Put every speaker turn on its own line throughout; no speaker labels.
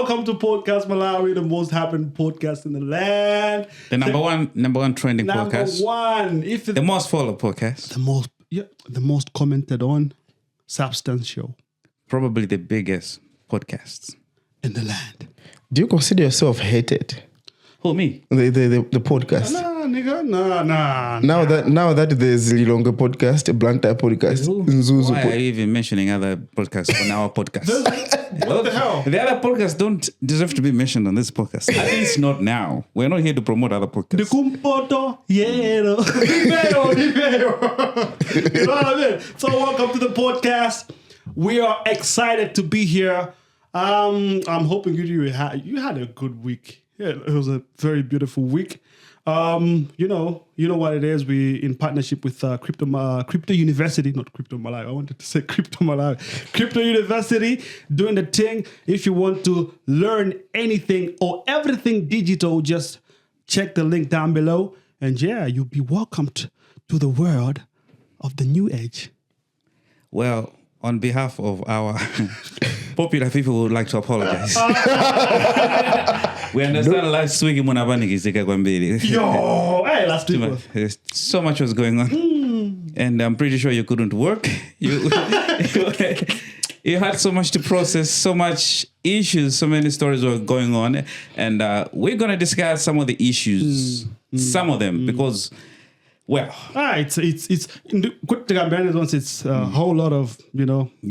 welcome to Podcast Malawi, the most happening podcast in the land.
The number one trending podcast.
Number one.
The most followed podcast.
The most commented on substance show.
Probably the biggest podcasts
in the land.
Do you consider yourself hated?
Who, me?
The podcast.
Nah, nigga. Nah.
Now that there's Lilonga podcast, a Blanta podcast, Nzuzu.
Why are you even mentioning other podcasts on our podcast?
What the hell?
The other podcasts don't deserve to be mentioned on this podcast. At least not now. We're not here to promote other podcasts.
The Kumpoto, yeah. You know what I mean? So welcome to the podcast. We are excited to be here. I'm hoping you had a good week. Yeah, it was a very beautiful week. You know what it is. We in partnership with Crypto University, not Crypto Malawi. I wanted to say Crypto Malawi, Crypto University, doing the thing. If you want to learn anything or everything digital, just check the link down below, and yeah, you'll be welcomed to the world of the new age.
Well, on behalf of our popular people, we would like to apologize. We understand last week in
last week was...
So much was going on. And I'm pretty sure you couldn't work. You had so much to process, so much issues, so many stories were going on. And we're going to discuss some of the issues, some of them, because... Well,
it's in the it's a whole lot of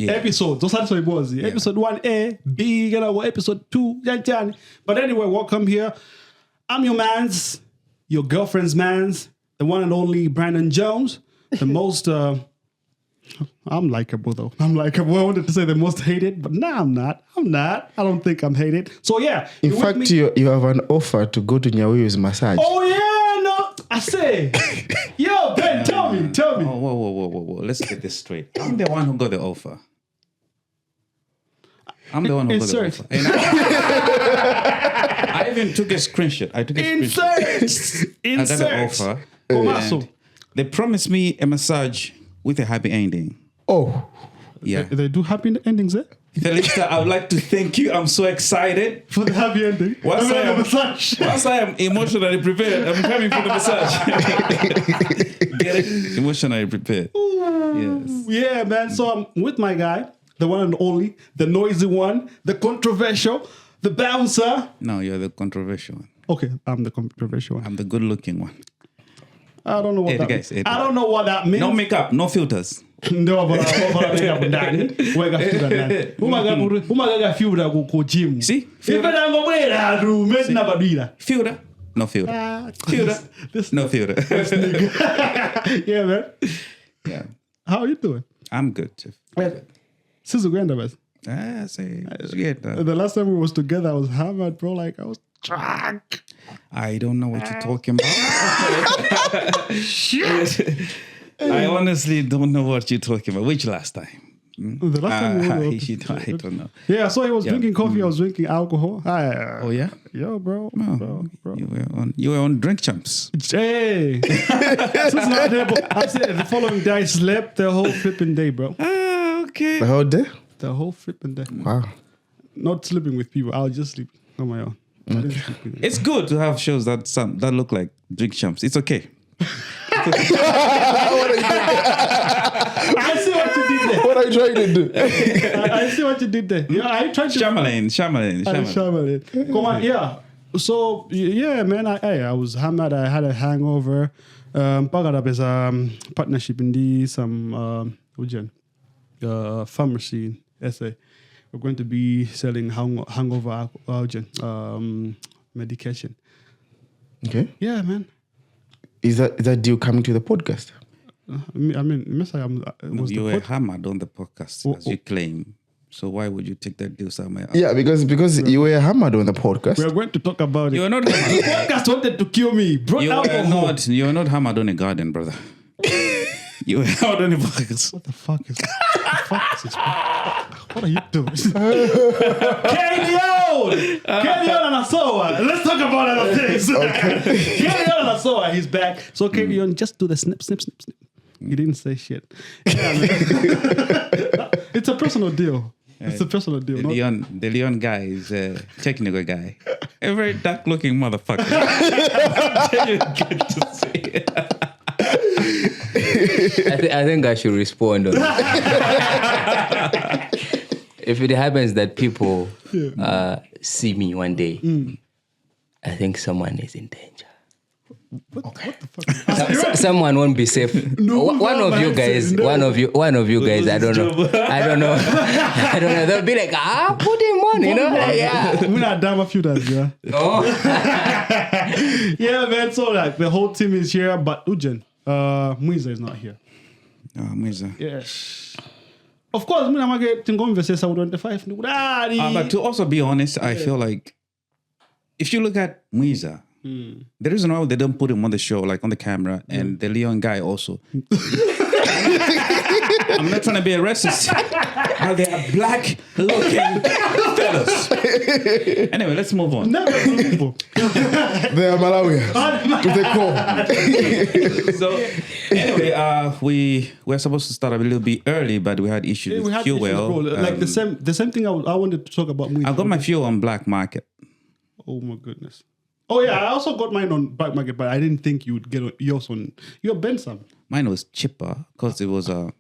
episodes. Those are was episode 1A, B, episode 2, but anyway, welcome here. I'm your man's, your girlfriend's man's, the one and only Brandon Jones, the most. I'm likable though. I wanted to say the most hated, but no, I'm not. I don't think I'm hated. So yeah.
In fact, you have an offer to go to Nyawu's massage.
Oh yeah. I say, yo, Ben, tell me.
Oh, whoa. Let's get this straight. I'm the one who got the offer. I even took a screenshot.
Insert.
I got an offer. They promised me a massage with a happy ending.
Oh.
Yeah.
They do happy endings, eh?
Felista, I would like to thank you. I'm so excited
for the happy ending.
Once I am emotionally prepared, I'm coming for the massage. Get it? Emotionally prepared.
Ooh, yes. Yeah, man. So I'm with my guy, the one and only, the noisy one, the controversial, the bouncer.
No, you're the controversial one.
Okay, I'm the controversial one.
I'm the good-looking one.
I don't know what that means. I don't know what that means.
No makeup, no filters.
No, but gym.
See?
Filter?
No filter. No filter.
Yeah, man.
Yeah.
How are you doing?
I'm good, Jeff.
Since the
I say it's good.
The last time we was together, I was hammered, bro. Like I was drunk.
I don't know what you're talking about.
Shit.
I honestly don't know what you're talking about. Which last time?
The last time we were
I don't know.
Yeah, so he was drinking coffee. I was drinking alcohol.
Oh yeah,
yo, bro.
Bro. You were on Drink Champs.
Hey, I said the following day I slept the whole flipping day, bro.
Okay.
The whole day?
The whole flipping day.
Wow.
Not sleeping with people. I'll just sleep on my own.
Okay.
It's good to have shows that look like Drink Champs. It's okay.
I see what you did there.
What are you trying to do?
I see what you did there. Yeah, I tried to.
Shyamalan.
Come on, yeah. So yeah, man. I was hammered. I had a hangover. Pagada is partnership in some pharmacy in SA. We're going to be selling hangover medication.
Okay.
Yeah, man.
Is that deal coming to the podcast?
You were hammered on the podcast, as you claim. So why would you take that deal somewhere else?
Yeah, because you were hammered on the podcast.
We are going to talk about it.
You were not hammered.
The podcast wanted to kill me.
You were not hammered on a garden, brother. You were hammered on a podcast.
What the fuck is this? What are you doing? Kenyon and Asawa. Let's talk about other things. Okay. Kenyon and Asawa, he's back. So Kenyon, just do the snip. He didn't say shit. Yeah, man. It's a personal deal. It's a personal deal.
The
Not,
Leon guy is a technical guy. A very dark-looking motherfucker. Good to see.
I think I should respond on that. If it happens that people see me one day, I think someone is in danger.
what the fuck?
Someone won't be safe. One of you guys. I don't know. I don't know. They'll be like, put him on, you know? Like, yeah.
We're not damn a few times, yeah.
Oh.
Yeah, man. So like the whole team is here, but Ujen, Muiza is not here.
Muiza.
Yes. Of course, I'm gonna get to go versus Saudi 25.
But to also be honest, I feel like if you look at Muiza, the reason why they don't put him on the show, like on the camera, and the Leon guy also. I'm not trying to be a racist, but they are black-looking fellas. Anyway, let's move on.
Never people.
They are Malawians to the core.
So anyway, we were supposed to start a little bit early, but we had issues with fuel.
Like the same thing I wanted to talk about.
I got my fuel on black market.
Oh my goodness. Oh yeah, I also got mine on black market, but I didn't think you would get yours on your Bensam.
Mine was cheaper because it was
How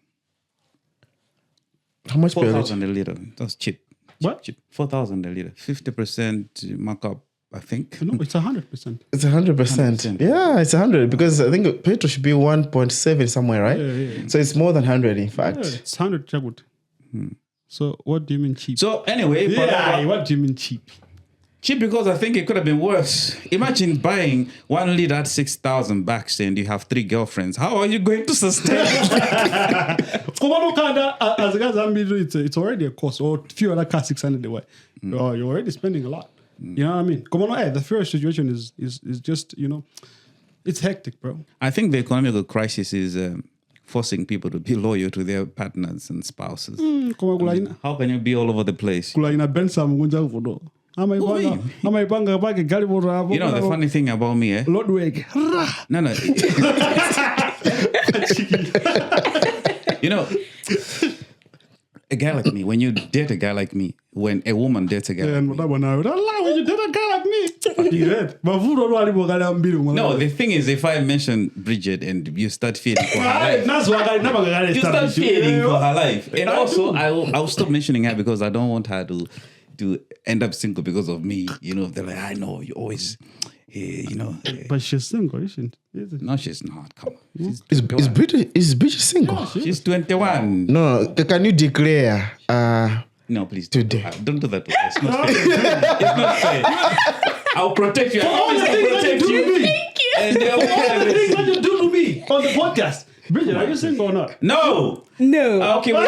much per
4,000 a liter. That's cheap.
What?
Cheap. 4,000 a liter. 50% markup, I think.
No, it's 100%.
It's 100%. Yeah, it's 100 because I think petrol should be 1.7 somewhere, right?
Yeah.
So it's more than 100, in fact.
Yeah, it's 100 jagut. So what do you mean cheap?
So anyway,
What do you mean cheap?
cheap because I think it could have been worse. Imagine buying 1 liter at 6,000 bucks and you have 3 girlfriends. How are you going to sustain it?
It's already a cost, or few other cars 600 away. Oh, you're already spending a lot. You know what I mean? The fuel situation is just, it's hectic, bro.
I think the economic crisis is forcing people to be loyal to their partners and spouses. How can you be all over the place?
You know,
the funny thing about me, No. A guy like me, when you date a guy like me, when a woman dates a guy like me.
When you date a guy like me.
No, the thing is, if I mention Bridget and you start feeding for her life, you start feeding for her life. And also, I'll stop mentioning her because I don't want her to end up single because of me. They're like, I know, you always...
But she's single, isn't she?
No, she's not. Come on.
Is Bridget single?
No,
She's 21.
No, can you declare?
No, please
Today.
don't do that to us. It's not fair. It's not fair. I'll protect you.
All the things that you do to me.
And
All the things that you do to me on the podcast. Bridget, are you single or not?
No. Okay.
No.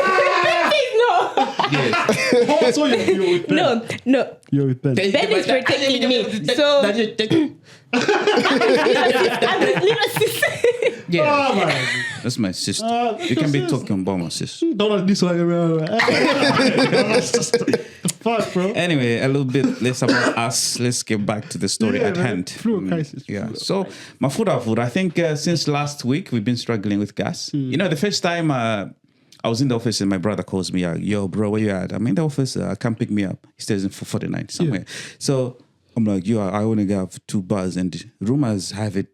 Yes.
Also, you're with Ben.
No.
You're with Ben.
Ben is protecting me. So I'm his little sister.
Yeah.
Oh, man.
That's my sister. You
your
can be
sister.
talking about my sister.
Don't let this one fuck, bro.
Anyway, a little bit less about us. Let's get back to the story at
man.
hand.
Fluid crisis.
Yeah. So, my food. I think since last week we've been struggling with gas. The first time I was in the office and my brother calls me out. Yo, bro, where you at? I'm in the office. Come pick me up. He stays in 449 somewhere. So I'm like, yo, I only have 2 bars and rumors have it.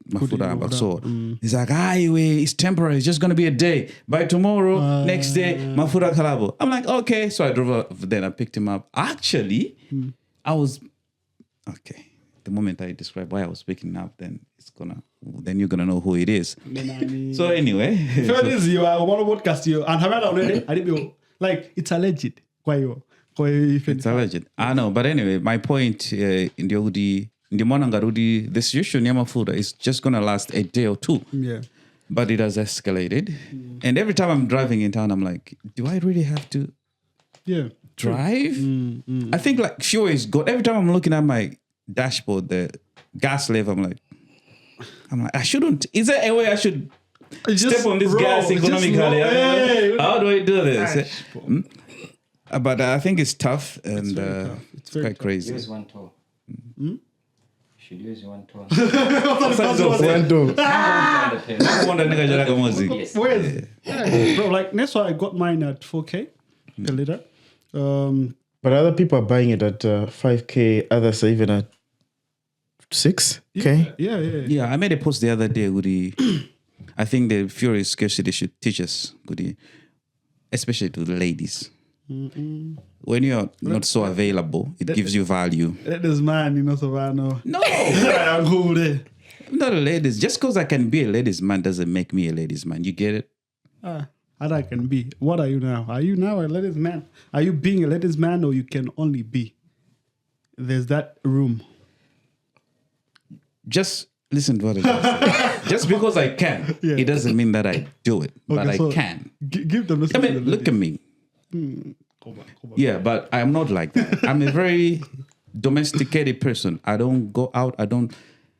So he's like, it's temporary. It's just gonna be a day. By tomorrow, next day, Mafuda Kalabo. I'm like, okay. So I drove up. Then I picked him up. Actually, I was okay. The moment I describe why I was picking up, then you're gonna know who it is. So anyway,
you are one podcast you and have already. I didn't like it's alleged.
It's alleged. I know, but anyway, my point in the Monangarudi, the situation Yamafuda is just gonna last a day or 2.
Yeah.
But it has escalated, and every time I'm driving in town, I'm like, do I really have to drive? I think like fuel is good. Every time I'm looking at my dashboard, the gas level, I'm like, I shouldn't. Is there a way I should step on this gas economically? How do I do this? But I think it's tough and it's quite crazy.
Use one toe. Should use one toe.
Bro, like next one I got mine at 4K per liter.
But other people are buying it at 5K. Others are even at 6K.
Yeah.
I made a post the other day, Goody. I think the fuel scarcity should teach us, Goody, especially to the ladies. When you're not so available, it gives you value.
That is man, you know, so I know.
No,
I'm cool there.
I'm not a ladies. Just because I can be a ladies man doesn't make me a ladies man. You get it?
I can be. What are you now? Are you now a ladies man? Are you being a ladies man, or you can only be? There's that room.
Just listen to what I just said. Just because I can, it doesn't mean that I do it. But
Okay, so
I can.
Give them the
I mean, look at me.
Come on.
Yeah, but I'm not like that. I'm a very domesticated person. I don't go out.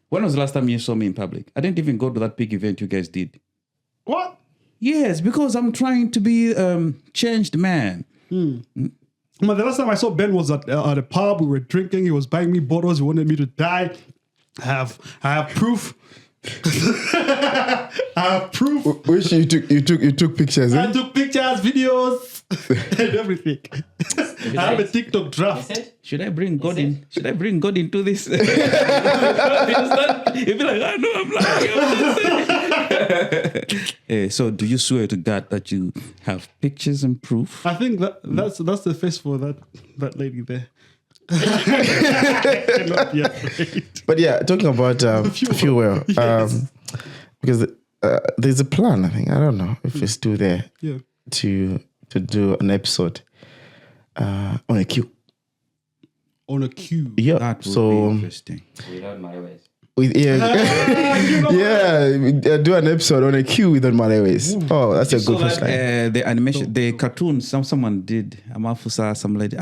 When was the last time you saw me in public? I didn't even go to that big event you guys did.
What?
Yes, because I'm trying to be changed man.
But the last time I saw Ben was at a pub. We were drinking. He was buying me bottles. He wanted me to die. I have proof. I have proof.
Which you took pictures.
I took pictures, videos, and everything. I have a TikTok draft.
Should I bring God in? Should I bring God into this? You'd be like, I know I'm lying. So do you swear to God that you have pictures and proof?
I think that's the face for that lady there. Not yet.
But yeah, talking about fuel, because there's a plan. I think, I don't know if it's still there.
Yeah.
To do an episode on a queue.
On a queue.
Yeah.
That would
So
be interesting.
Without Malawi.
Do an episode on a queue with Malawi's. Oh, that's a
So
good first line.
the animation, the cartoon, someone did. Amafusa, some lady.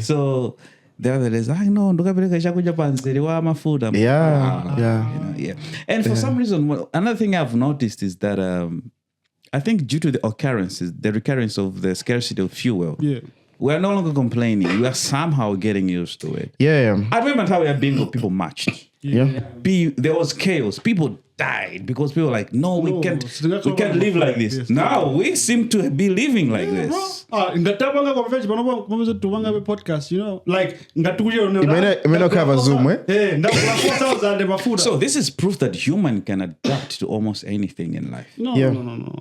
So the other is, I know.
Yeah.
And for some reason, another thing I've noticed is that I think due to the recurrence of the scarcity of fuel, we are no longer complaining. We are somehow getting used to it.
Yeah.
I remember how we are being people marched.
Yeah.
There was chaos. People died because people were like, no, we can't live like this.
Yes.
Now we seem to be living like this.
Ngatabanga convention banoba tubanga be podcast, you know, like ngatuye no.
It may not cover Zoom, eh?
So this is proof that human can adapt to almost anything in life.
No.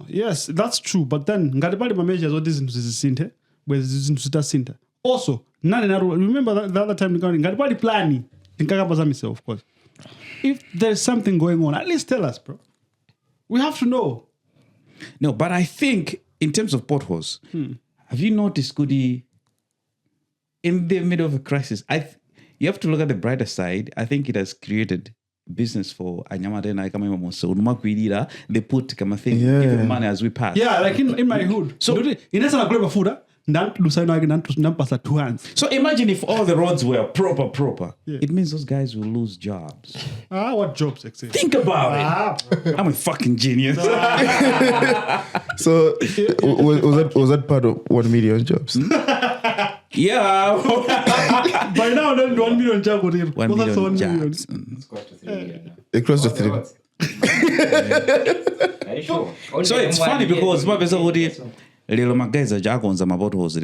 Yes, that's true. But then ngatibali mameasures what izinto zisinthe, where izinto zitasintha. Also, remember the other time ngatibali plani ndinkakapazamisa, of course. If there's something going on, at least tell us, bro. We have to know.
No, but I think in terms of potholes, have you noticed, Goody, in the middle of a crisis, you have to look at the brighter side. I think it has created business for Anyamadena. They put give them money as we pass.
Yeah, like in my hood. So inesa na food.
So imagine if all the roads were proper. It means those guys will lose jobs.
What jobs exist?
Think about it. I'm a fucking genius.
So was that part of 1 million jobs?
Yeah.
By now, then 1 million jobs.
1 million jobs.
It's close to 3.
Are you sure?
So it's funny because little guys are jagonza mabotholes.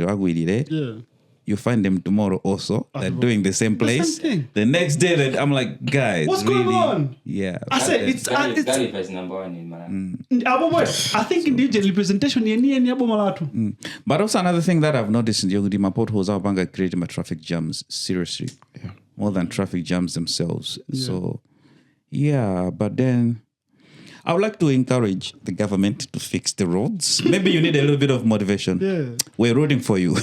You find them tomorrow also. They're doing the same place. The next day, I'm like, guys,
what's
really?
going on?
Yeah.
I said it's
Galifa is number 1 in Malawi.
I think in the representation
But also another thing that I've noticed in Yogudi, my potholes are creating my traffic jams seriously.
Yeah.
More than traffic jams themselves. Yeah. So but then I would like to encourage the government to fix the roads. Maybe you need a little bit of motivation.
Yeah.
We're rooting for you.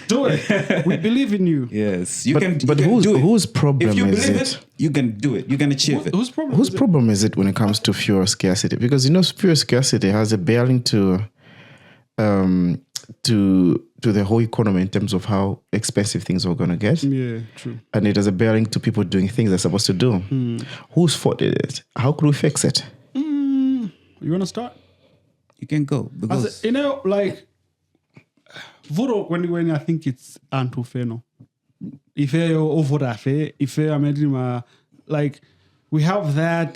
Do it. We believe in you.
Yes.
But whose problem
if you
is
believe
it?
You can do it. You can achieve it.
Whose problem?
Whose problem is it when it comes to fuel scarcity? Because fuel scarcity has a bearing to the whole economy in terms of how expensive things are going to get.
Yeah, true.
And it has a bearing to people doing things they're supposed to do. Whose fault is it? How could we fix it?
You want to start?
You can go. Because
like Voro, when I think it's Antufeno. If like we have that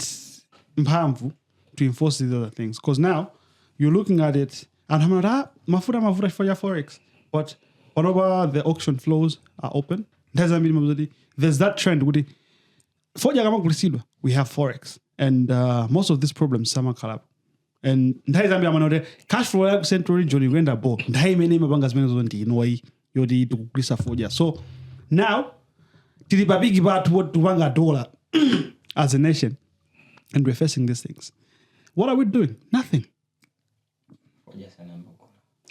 mpamvu to enforce these other things. Because now you're looking at it, And I'm like, mafuta for your forex. But whenever the auction flows are open, there's that trend with it. We have forex. And most of these problems summer collab. And cash flow century Johnny Wenda Bo. So now Tilibabigi about what $1 as a nation, and we're facing these things. What are we doing? Nothing.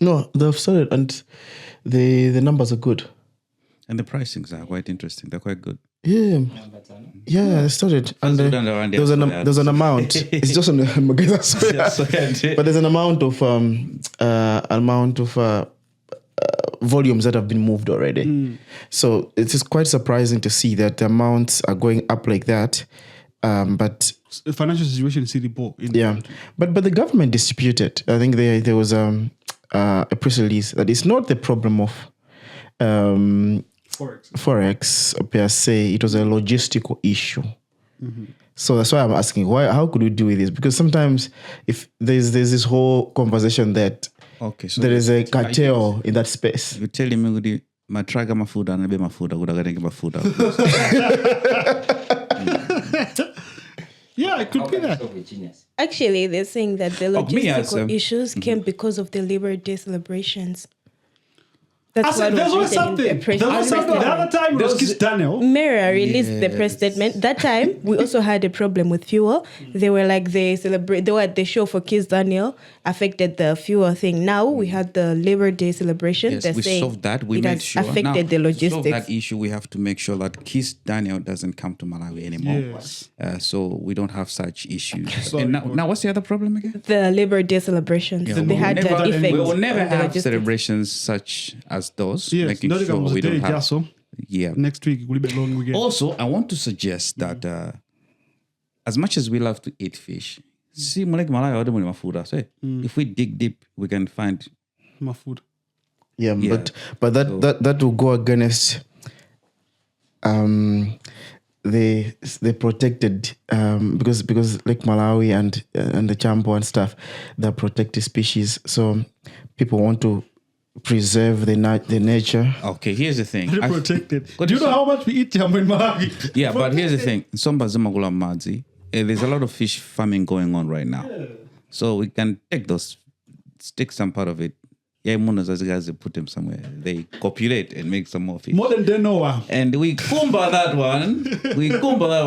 No, they've started and the numbers are good.
And the pricings are quite interesting. They're quite good.
Yeah, they started. And there's an amount. It's just on the but there's an amount of volumes that have been moved already. So it is quite surprising to see that the amounts are going up like that. But
the financial situation is really poor.
But the government disputed. I think there was a press release that it's not the problem of forex per se. It was a logistical issue. So that's why I'm asking, how could we do with this? Because sometimes if there's this whole conversation that so there is a cartel in that space.
You're telling me matraga mafuda and mafuda mafuda.
Yeah, it could be that.
Actually, they're saying that the logistical issues came because of the Labor Day celebrations. That's what
there's
was
always
written in the press statement.
The other time it was Kiss Daniel.
Mirror released the press statement. That time, we also had a problem with fuel. They were like, they were at the show for Kiss Daniel, affected the fuel thing. Now, we had the Labor Day celebration.
Yes, we solved that. We made sure.
Affected the logistics.
To solve that issue, we have to make sure that Kiss Daniel doesn't come to Malawi anymore.
Yes.
So we don't have such issues. And now, what's the other problem again?
The Labor Day celebrations.
Yeah,
they had that effect.
We will never have
logistics.
celebrations such as those.
Yes,
making sure we don't have. Yeah.
Next week will be a long weekend.
Also, I want to suggest that as much as we love to eat fish, if we dig deep, we can find
more food.
Yeah. But that will go against the protected because like Malawi and the Champo and stuff, they're protected species. So people want to preserve the nature.
Okay, here's the thing.
They're protected. Do you know how much we eat jambo in Malawi?
Yeah, but here's the thing. There's a lot of fish farming going on right now. Yeah. So we can take some part of it. Yeah, as guys, they put them somewhere. They copulate and make some more fish.
More than they know.
And we kumba that one.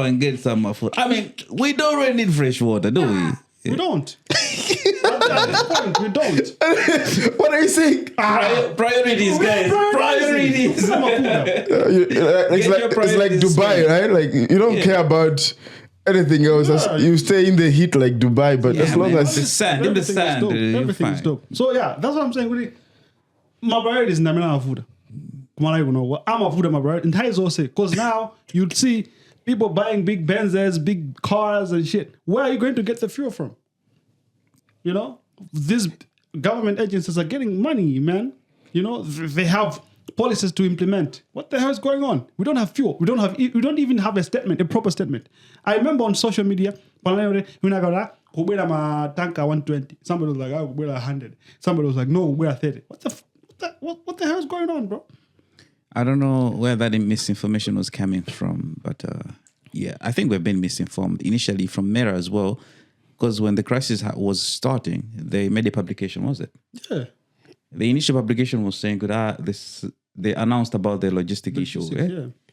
And get some more food. I mean, we don't really need fresh water, do we?
We don't. At this point, we don't.
What are you saying?
Priorities, guys. Priorities.
It's like Dubai, right? Like you don't care about anything else. Yeah. You stay in the heat like Dubai, but as long as
the sand,
everything is dope. So yeah, that's what I'm saying. Really, my priority is Namina food. I'm a food, my priority. And that is also because now you'd see people buying big Benzes, big cars and shit. Where are you going to get the fuel from? You know, these government agencies are getting money, man. You know, they have policies to implement. What the hell is going on? We don't have fuel. We don't even have a proper statement. I remember on social media, when I got my tanker 120. Somebody was like, we're 100. Somebody was like, no, we're 30. What the hell is going on, bro?
I don't know where that misinformation was coming from, but yeah, I think we've been misinformed initially from Mera as well, because when the crisis was starting, they made a publication, was it?
Yeah.
The initial publication was saying, they announced about the logistic issue.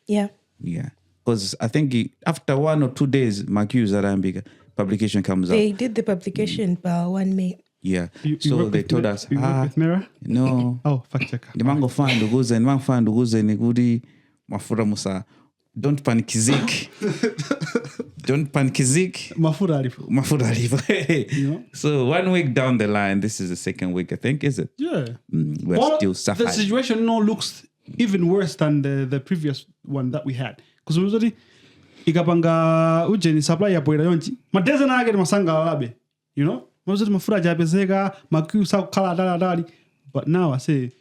Yeah.
Yeah. Because I think after 1 or 2 days, Makiu's Arambic publication comes out.
They did the publication by 1 May.
Yeah. So they told us,
you work with Mera?
No.
Oh, fact checker.
The mango find uguze and man find uguze nigudi mafura musa. Don't panic zik. Don't panic zik.
Mafura alifu.
You know? So 1 week down the line, this is the second week, I think, is it?
Yeah.
We're still suffering.
The situation now looks even worse than the previous one that we had. Because usually, ikapanga ujeni supply ya poida yonchi. Madeza na agere masanga alabe. You know? Mafura jabezega, makiu sa kala dali. But now I say,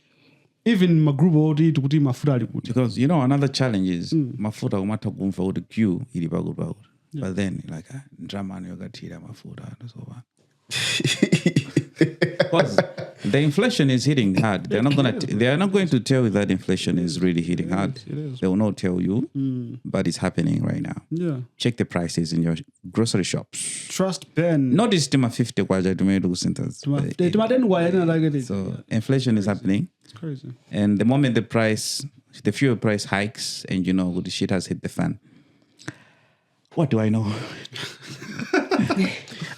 even my group already to put in mafura.
Because, you know, another challenge is mafura umata kumfa with the queue, ili bagul. But then, like, drama and yoga tira mafura and so on. Because the inflation is hitting hard. They are not going to tell you that inflation is really hitting hard. They will not tell you, but it's happening right now.
Yeah.
Check the prices in your grocery shops.
Trust Ben.
Not this Tema 50 kwaja tumedu centers. So inflation is happening.
It's crazy.
And the moment the fuel price hikes and the shit has hit the fan. What do I know?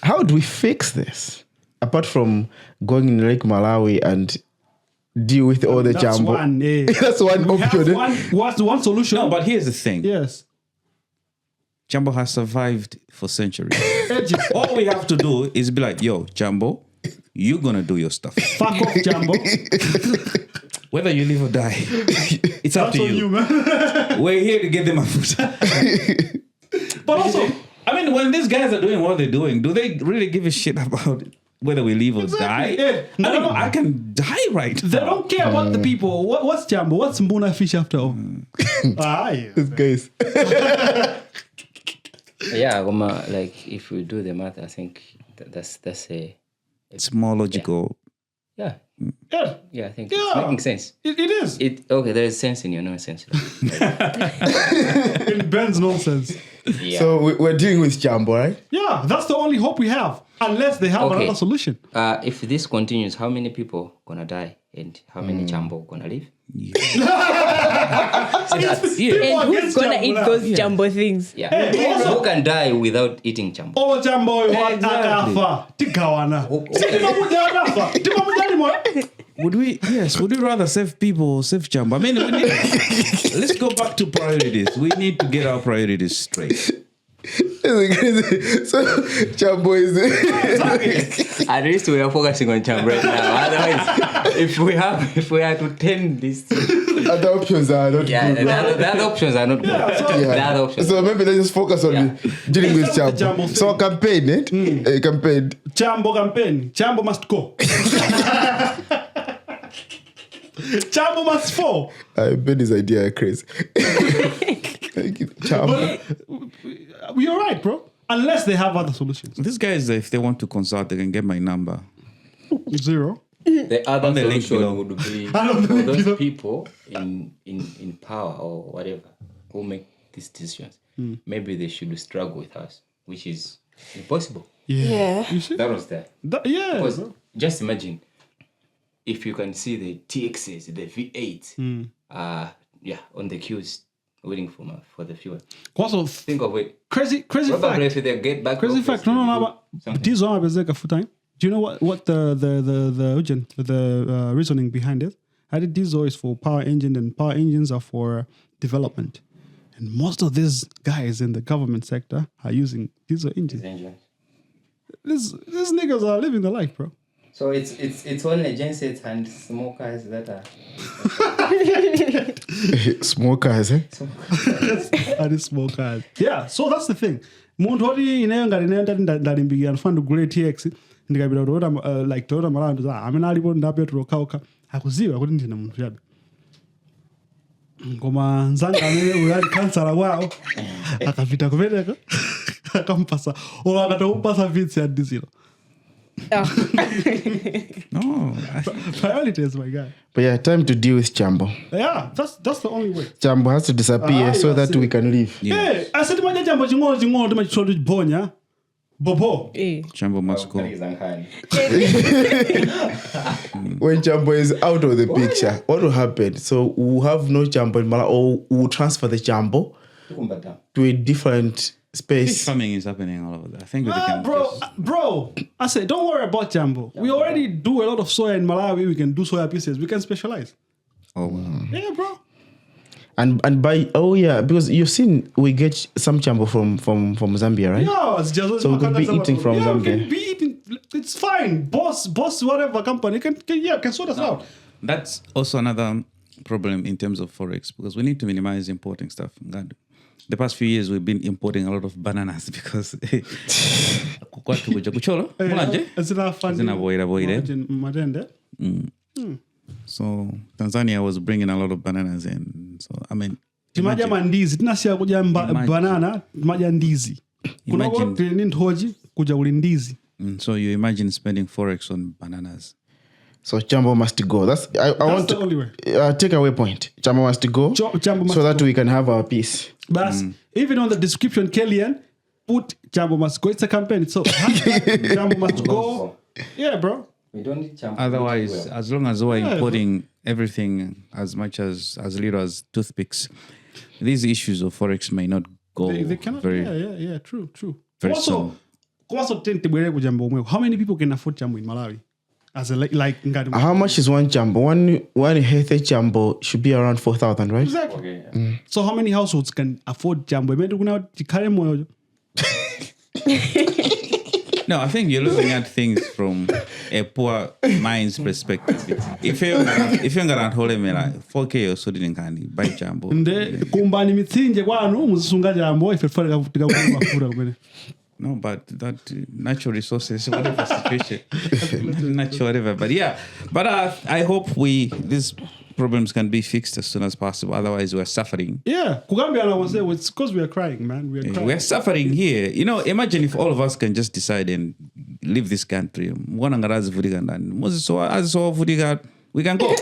How do we fix this? Apart from going in Lake Malawi and deal with all the
That's
jumbo.
one,
That's one
We
option.
have one solution.
No, but here's the thing.
Yes.
Jumbo has survived for centuries. All we have to do is be like, yo, Jumbo, you're going to do your stuff.
Fuck off, Jumbo.
Whether you live or die, it's up
That's
to
on you, man.
We're here to get them a food.
But also,
I mean, when these guys are doing what they're doing, do they really give a shit about whether we live or die?
Yeah. No.
I can die right now.
they don't care about the people. What's Jumbo? What's Mbuna fish after all? Yeah.
These guys.
Yeah, like if we do the math, I think that's
It's more logical.
yeah.
Yeah.
Yeah, I think
Yeah.
it's making sense.
It is.
Okay, there is sense in your nonsense.
In Ben's nonsense.
Yeah.
So we're dealing with jumbo, right?
Yeah, that's the only hope we have. Unless they have
Okay.
another solution.
If this continues, how many people gonna die and how many jumbo gonna live?
People
And
against
who's gonna
Jumbo
eat
now.
those jumbo things?
Yeah.
Hey, also-
Who can die without eating jumbo?
Oh, Jumbo,
Exactly.
akafa. Tigawana. Timamuja akafa. Timamuja ni mwa.
Would we rather save people or save Jumbo? I mean, let's go back to priorities. We need to get our priorities straight.
So jumbo is
At least we are focusing on jumbo right now. Otherwise, if we had to tend this,
other options are not
yeah,
good.
the other options are not good.
Yeah, so-
The other options.
So maybe let's just focus on dealing with
Except the
jumbo.
jumbo
So campaign, campaign.
Jumbo campaign. Jumbo must go. Jumbo must fall.
I bet this idea are crazy. Jumbo.
You're right, bro. Unless they have other solutions.
These guys, if they want to consult, they can get my number.
0.
The other
On the link
solution
below.
would be
I don't
for
know,
those
below.
people in power or whatever who make these decisions. Maybe they should struggle with us, which is impossible.
Yeah.
You see?
That was there.
Yeah.
Because
Bro.
just imagine if you can see the TXs, the V8, on the queues waiting for the fuel.
Also,
Think of it.
crazy
Probably
fact.
if they get back.
Crazy
office,
fact. No,
they do
but
something.
these are bezeka full time. Do you know what the reasoning behind it? I did diesel is for power engine and power engines are for development. And most of these guys in the government sector are using diesel engines.
Engines.
These niggas are living the life, bro.
So it's only gensets and smokers that are.
Smokers, eh?
And it's small cars. Yeah, so that's the thing. Muntu oti inayo ndalimbikia nfana kugula TX ndikapita Toyota like Toyota Malandi amene alipo ndapetro kauka akuziwa kuti ndine munthu chabe. Ngoma nzanga amene uyali kansala kwawo akapita kumeneko akampasa ola akatokumpasa vitsi ya diesel.
No,
Priorities, my guy.
But yeah, time to deal with jumbo.
Yeah, that's the only way.
Jumbo has to disappear so
yeah,
that
see.
we can live.
Hey, asati maja jambo ching'ono timachitolo chibonya. Bobo.
Jumbo must go.
When jumbo is out of the picture, what will happen? So we'll have no jumbo in Malawi, or we'll transfer the jumbo to a different
Fish
space.
farming is happening all over there. I think we can
Bro, I said, don't worry about Jumbo. We already do a lot of soya in Malawi. We can do soya pieces. We can specialize.
Oh, wow.
Yeah, bro.
And by because you've seen we get some jumbo from Zambia, right?
Yeah, it's just
So we could be eating from
We
Zambia.
can be eating. It's fine. Boss, whatever company can sort us out.
That's also another problem in terms of forex because we need to minimize importing stuff. God, the past few years we've been importing a lot of bananas because so Tanzania was bringing a lot of bananas in. So I mean,
timaja mandizi tinasiya kudya banana timaja ndizi kuno
Imagine.
tili ndi nthoji kudya kuli ndizi
So you imagine spending forex on bananas.
So Jambo must go. That's want
the only way.
Takeaway point. Jambo must go.
Jambo must
so that
go.
we can have our peace.
But even on the description, Kellyanne, put Jambo must go. It's a campaign. So Jambo must go. Yeah, bro.
We don't need champion.
Otherwise, as long as we're importing everything as little as toothpicks, these issues of forex may not go
They cannot.
very.
True.
Very
Also, how many people can afford Jambo in Malawi? As a like Ngadu.
How much is one Jambo? One healthy Jambo should be around 4,000, right?
Exactly.
Okay.
So how many households can afford Jambo?
No, I think you're looking at things from a poor mind's perspective. If you're gonna hold me like 4K or so, didn't buy Jambo.
Nde kumbani mitsinje kwanu muzisunga Jambo ife fare kafutika mafura kumene.
No, but that natural resources, whatever situation, natural whatever. But yeah, I hope these problems can be fixed as soon as possible. Otherwise, we're suffering.
Yeah, Kugambiana was there. It's because we are crying, man. We are crying.
We're suffering here. Imagine if all of us can just decide and leave this country. We can go.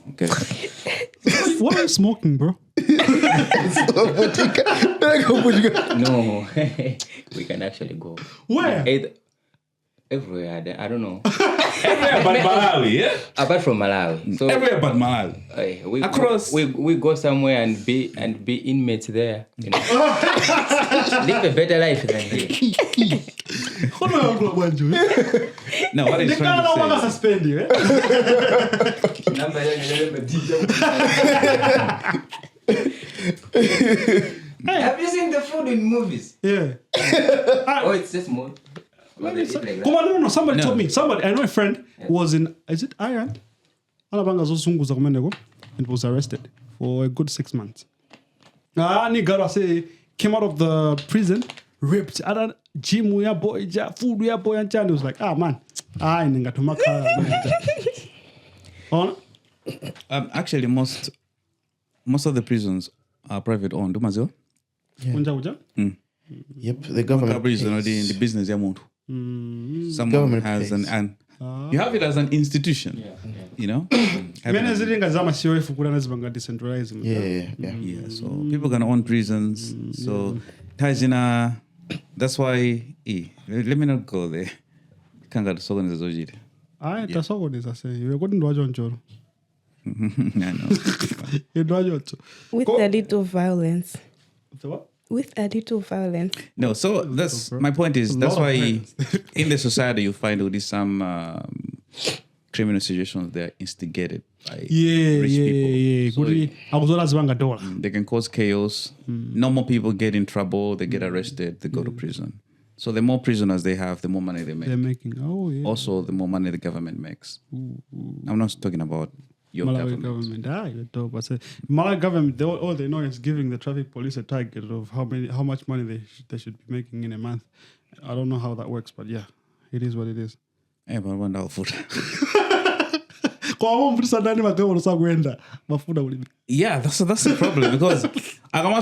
Okay.
What are you smoking, bro?
No, we can actually go.
Where?
Everywhere. I don't know.
Everywhere but Malawi, yeah?
Apart from Malawi. So
Everywhere but Malawi.
We go somewhere and be inmates there. Live a better life than here.
No, what is trying to say?
Suspend you, eh?
Have you seen the food in movies?
Yeah.
Oh, it's just more.
No, somebody told me. I know a friend was in, is it Ireland? And was arrested for a good 6 months. Came out of the prison, ripped out gym ya boy, food ya boy, and Chan was like, man, I ain't got to make
Actually, most of the prisons are private owned.
Yep, the government.
Prison in the business. Someone
Government
has
pays.
you have it as an institution.
Decentralize.
Yeah.
So people can own prisons. So that's why. Let me not go there. Can't so I know.
With a little violence.
What?
With a little violence.
No, so that's my point is that's why in the society you find all these some criminal situations that are instigated by rich people. So they can cause chaos. Normal people get in trouble, they get arrested, they go to prison. So the more prisoners they have, the more money they make.
They're making.
Also, the more money the government makes. I'm not talking about your
Malawi
government.
You're dope. I said Malawi government. All they know is giving the traffic police a target of how much money they should be making in a month. I don't know how that works, but yeah, it is what it is.
Yeah, but one dollar food. Yeah, that's the problem because I mean,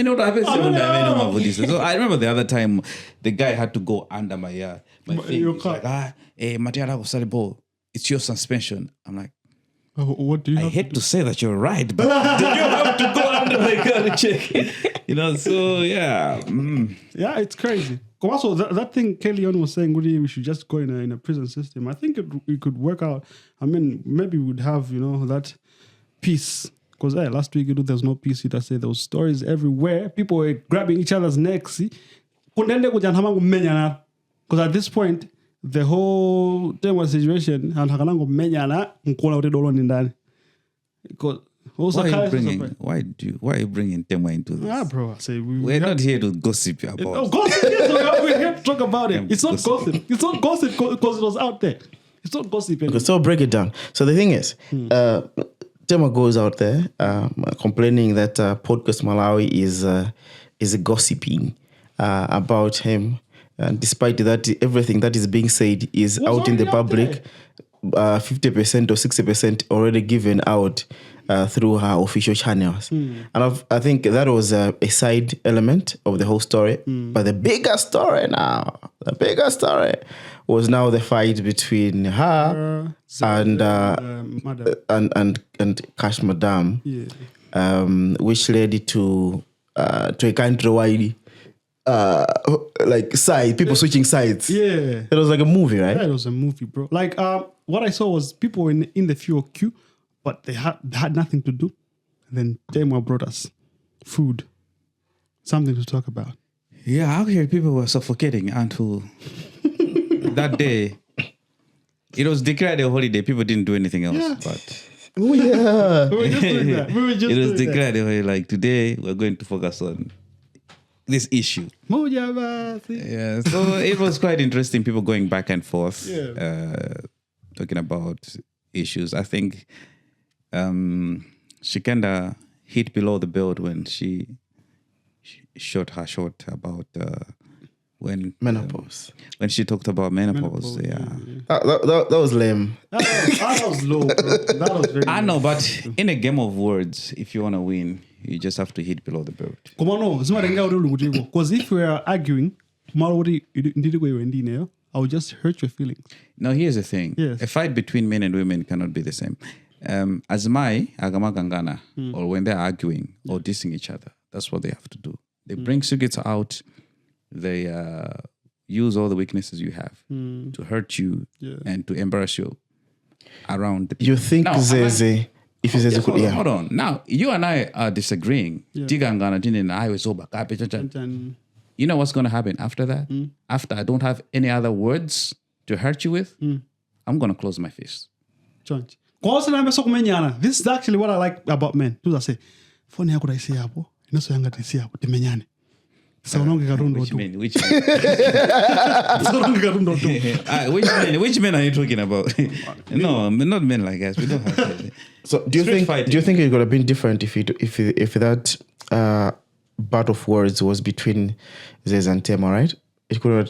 what happens so I remember the other time the guy had to go under my feet. He's like, it's your suspension. I'm like,
what do you?
I hate to say that you're right, but did you have to go under my car to check? So yeah.
Yeah, it's crazy. Also, that thing Kellyanne was saying, we should just go in a prison system. I think it could work out. I mean, maybe we would have, that peace. Because last week, there was no peace. There was stories everywhere. People were grabbing each other's necks. Because at this point, the whole Temwa situation, and because
why are you bringing Temwa into this?
Bro, I say
we're not here to gossip about.
Gossip. Yes, we're here to talk about it. It's not gossip. It's not gossip because it was out there. It's not gossip anymore.
Okay, so break it down. So the thing is, Temwa goes out there complaining that Podcast Malawi is gossiping about him. And despite that, everything that is being said is out in the public. 50% or 60% already given out. through her official channels. And I think that was a side element of the whole story. But the bigger story was now the fight between her and Cash Madam, which led to a country-wide like side, people switching sides.
Yeah.
It was like a movie, right?
Yeah, it was a movie, bro. Like what I saw was people in the fuel queue, but they had nothing to do. And then Temwa brought us food, something to talk about.
Yeah, out here people were suffocating until that day. It was declared a holiday. People didn't do anything else.
Yeah.
But
Oh yeah.
We were just doing that.
it was declared a holiday. Like today, we're going to focus on this issue. Yeah, so it was quite interesting. People going back and forth, talking about issues. I think she kind of hit below the belt when she shot her short about when
Menopause.
When she talked about menopause. Yeah.
That was lame.
That was low, bro. That was very
I know, but in a game of words, if you want to win, you just have to hit below the belt.
Come on, no. Because if we are arguing, I will just hurt your feelings.
Now, here's the thing.
Yes.
A fight between men and women cannot be the same. Azmai, Agama Gangana, or when they're arguing or dissing each other, that's what they have to do. They bring secrets out. They use all the weaknesses you have to hurt you and to embarrass you around the people.
You think
now,
Zeze, if you say
hold on. Now, you and I are disagreeing. You know what's going to happen after that? After I don't have any other words to hurt you with, I'm going to close my fist.
This is actually what I like about men. Do I say, funny how could I say abo? You know, so younger to see abo. The menyane. So long
Which men? Which men are you talking about? No, not men like us. We don't have that.
So do you think it could have been different if that battle of words was between Zez and Temwa, right? It could have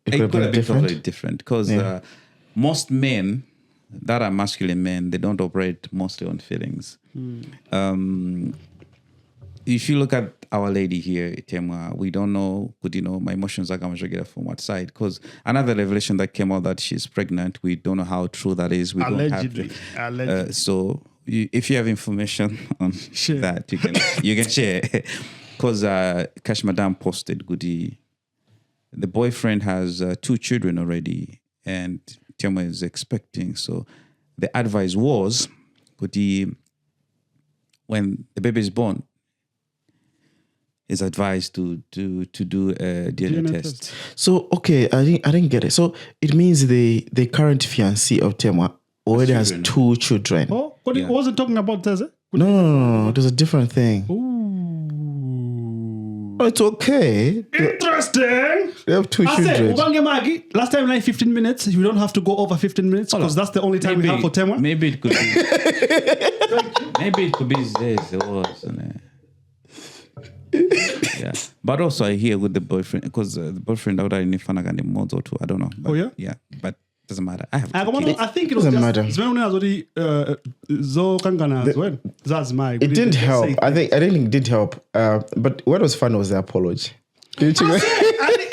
been
totally different because most men that are masculine men, they don't operate mostly on feelings. If you look at our lady here, Temwa, we don't know, my emotions are going to get from what side. Because another revelation that came out that she's pregnant, we don't know how true that is. We
Allegedly.
So if you have information on that, you can share. Because Cash Madam posted, the boyfriend has 2 children already, and Temwa is expecting. So the advice was, when the baby is born, is advised to do a DNA test.
So okay, I didn't get it. So it means the current fiancé of Temwa already has 2 children.
Oh, he wasn't talking about Teze?
No. There's a different thing.
Ooh.
It's okay.
Interesting.
They have 2 children.
Last time, like 15 minutes. You don't have to go over 15 minutes because that's the only time we have for Temwa.
Maybe it could be. Maybe it could be this. Yeah, but also I hear with the boyfriend because the boyfriend out in Fanagani mods or 2. I don't know. But, yeah, but doesn't matter. I have 2 kids.
I think it was
doesn't matter.
It
didn't help. I think it did help. But what was fun was the apology. Didn't you?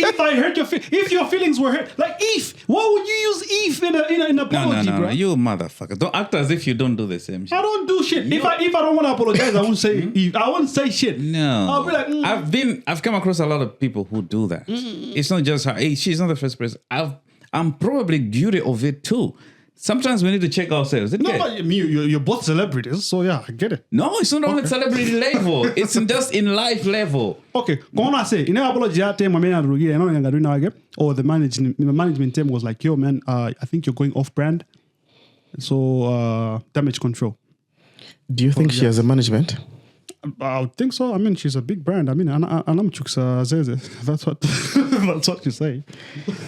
If I hurt if your feelings were hurt, like why would you use in an apology, bro?
No, you motherfucker! Don't act as if you don't do the same shit.
I don't do shit. If I don't want to apologize, I won't say I won't say shit.
No,
I'll be like,
I've come across a lot of people who do that. It's not just her. She's not the first person. I'm probably guilty of it too. Sometimes we need to check ourselves.
No, but you're both celebrities, so yeah, I get it.
No, it's not on a celebrity level. It's just in life level.
Okay, go on. I say, in apology, or the management team was like, yo, man, I think you're going off brand. So, damage control.
Do you think she has a management?
I would think so. I mean, she's a big brand. I mean, I'm Chuksa Zeze. That's what you say.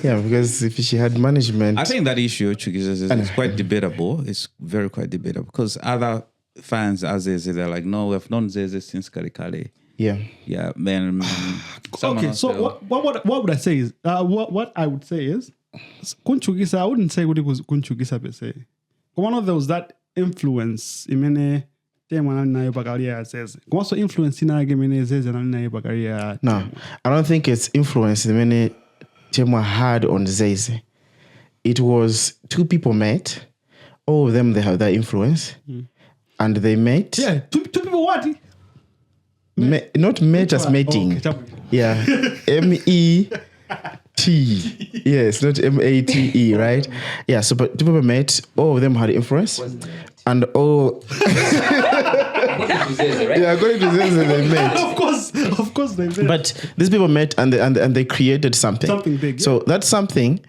Yeah, because if she had management,
I think that issue is quite debatable. It's very quite debatable because other fans as Zeze, they're like, no, we've known Zeze since Kali.
Yeah,
man.
Okay, so what would I say is what I would say is Kunchugisa. I wouldn't say what it was Kunchugisa per se. One of those that influence. Temwa nayo pakalia Zeze. Kwaso influence inake mene Zeze nayo pakalia.
No, I don't think it's influence the many Temwa had on Zeze. It was two people met. All of them, they have that influence. And they met.
Yeah, two people what?
Not met as mating.
Okay,
yeah. MET. Yes, not MATE, right? Yeah, so but two people met. All of them had influence. And all. Yeah, according to Zeze, they met.
Of course they met.
But these people met and they created something.
Something big. Yeah.
So that something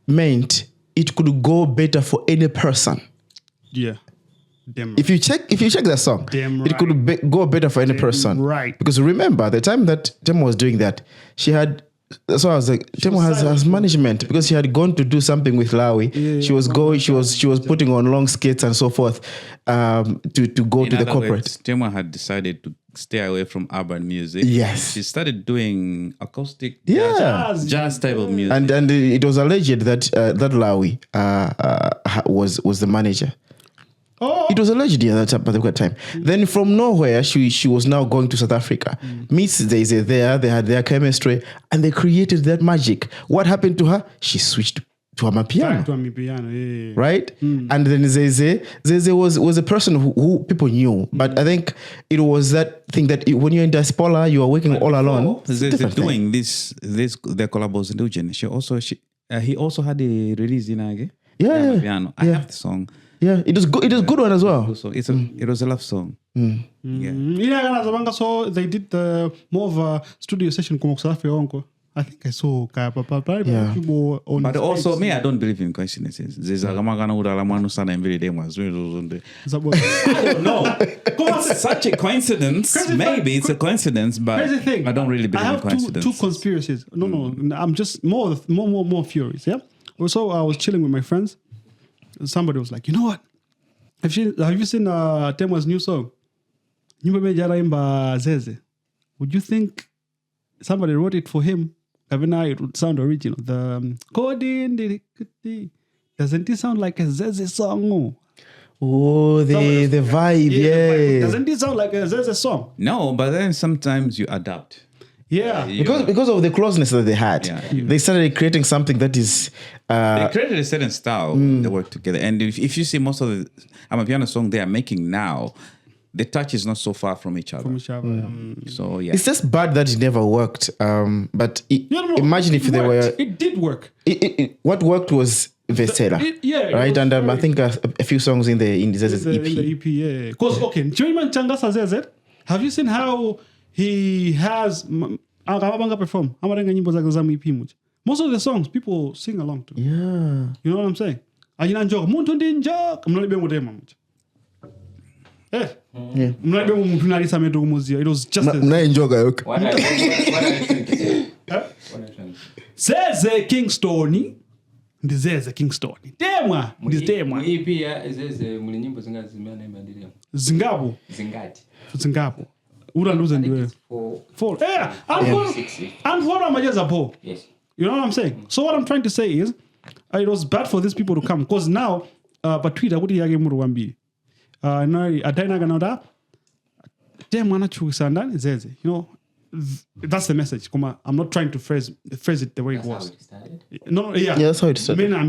meant it could go better for any person.
Yeah. Damn
If you check that song,
Damn
it could go better for any person.
right.
Because remember, the time that Temwa was doing that, she had. So I was like, Temwa has management because she had gone to do something with Lawi. She was putting on long skates and so forth to go to the corporate.
Temwa had decided to stay away from urban music.
Yes.
She started doing acoustic
Jazz
type of music.
And it was alleged that that Lawi was the manager.
Oh.
It was alleged at that particular time. Then from nowhere, she was now going to South Africa. Meets Zeze there, they had their chemistry, and they created that magic. What happened to her? She switched to Amapiano.
Yeah.
Right? And then Zeze was a person who people knew. But I think it was that thing that when you're in diaspora, you are working all alone.
Zeze doing their collabos in Eugene. He also had a release in Age.
Yeah.
Piano. I have the song.
Yeah, it is good. It is a good one as well.
It was a love song.
Yeah. So they did more of a studio session. I think I saw
But also, me, I don't believe in coincidences. There's a no. It's such a coincidence. Maybe it's a coincidence, but I don't really believe in coincidences.
Two conspiracies. No. I'm just more furious. Yeah. Also, I was chilling with my friends. Somebody was like, you know what? Have you seen Temwa's new song? Would you think somebody wrote it for him? It would sound original. The doesn't it sound like a Zeze song?
Oh, the vibe, yeah.
Doesn't it sound like a Zeze song?
No, but then sometimes you adapt.
Yeah.
Because of the closeness that they had, they started creating something that is.
They created a certain style. They work together, and if you see most of the Amapiano song they are making now, the touch is not so far from each other. So yeah,
it's just bad that it never worked. But imagine if they were.
It did work.
What worked was Vestela, right? And I think a few songs in Zeze's EP.
In the EP, yeah. Because Changasa have you seen how he has perform? Most of the songs people sing along to.
Yeah.
You know what I'm saying? I'm not it was just
What are you trying to say?
Zeze Kingston. Zeze Kingston. Temwa. Temwa.
EP Zeze muli nyimbo zingazimana imadiriam.
Zingapo. Ura lose and do four. Yeah. And four majeza po.
Yes.
You know what I'm saying? So what I'm trying to say is it was bad for these people to come because now but Twitter would yage muru wambi. No adaina ganada. Temwa na chukisanda Zeze. You know, that's the message. I'm not trying to phrase it the way it was. No, yeah.
Yeah, that's how it started.
Zeze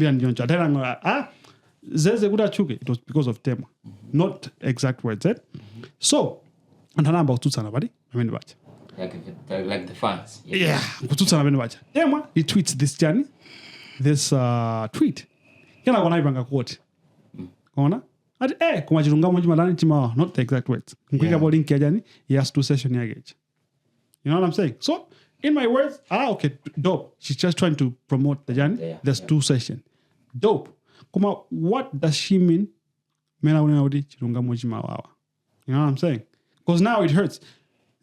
kuda chuke. It was because of Temwa. Not exact words, eh? So, and about tutsana badi. I mean what?
Like the fans.
Yeah. Tutsana badi what? Temwa, he tweets this journey. This tweet. Yana kona ibanga quote. Kona? At kuma jirunga moji malani chima, not the exact words. Nkwika bo link ya jani, he has 2 session yage. You know what I'm saying? So, in my words, okay, dope. She's just trying to promote the journey.
Yeah,
There's 2 sessions. Dope. Kuma, what does she mean? You know what I'm saying? Because now it hurts.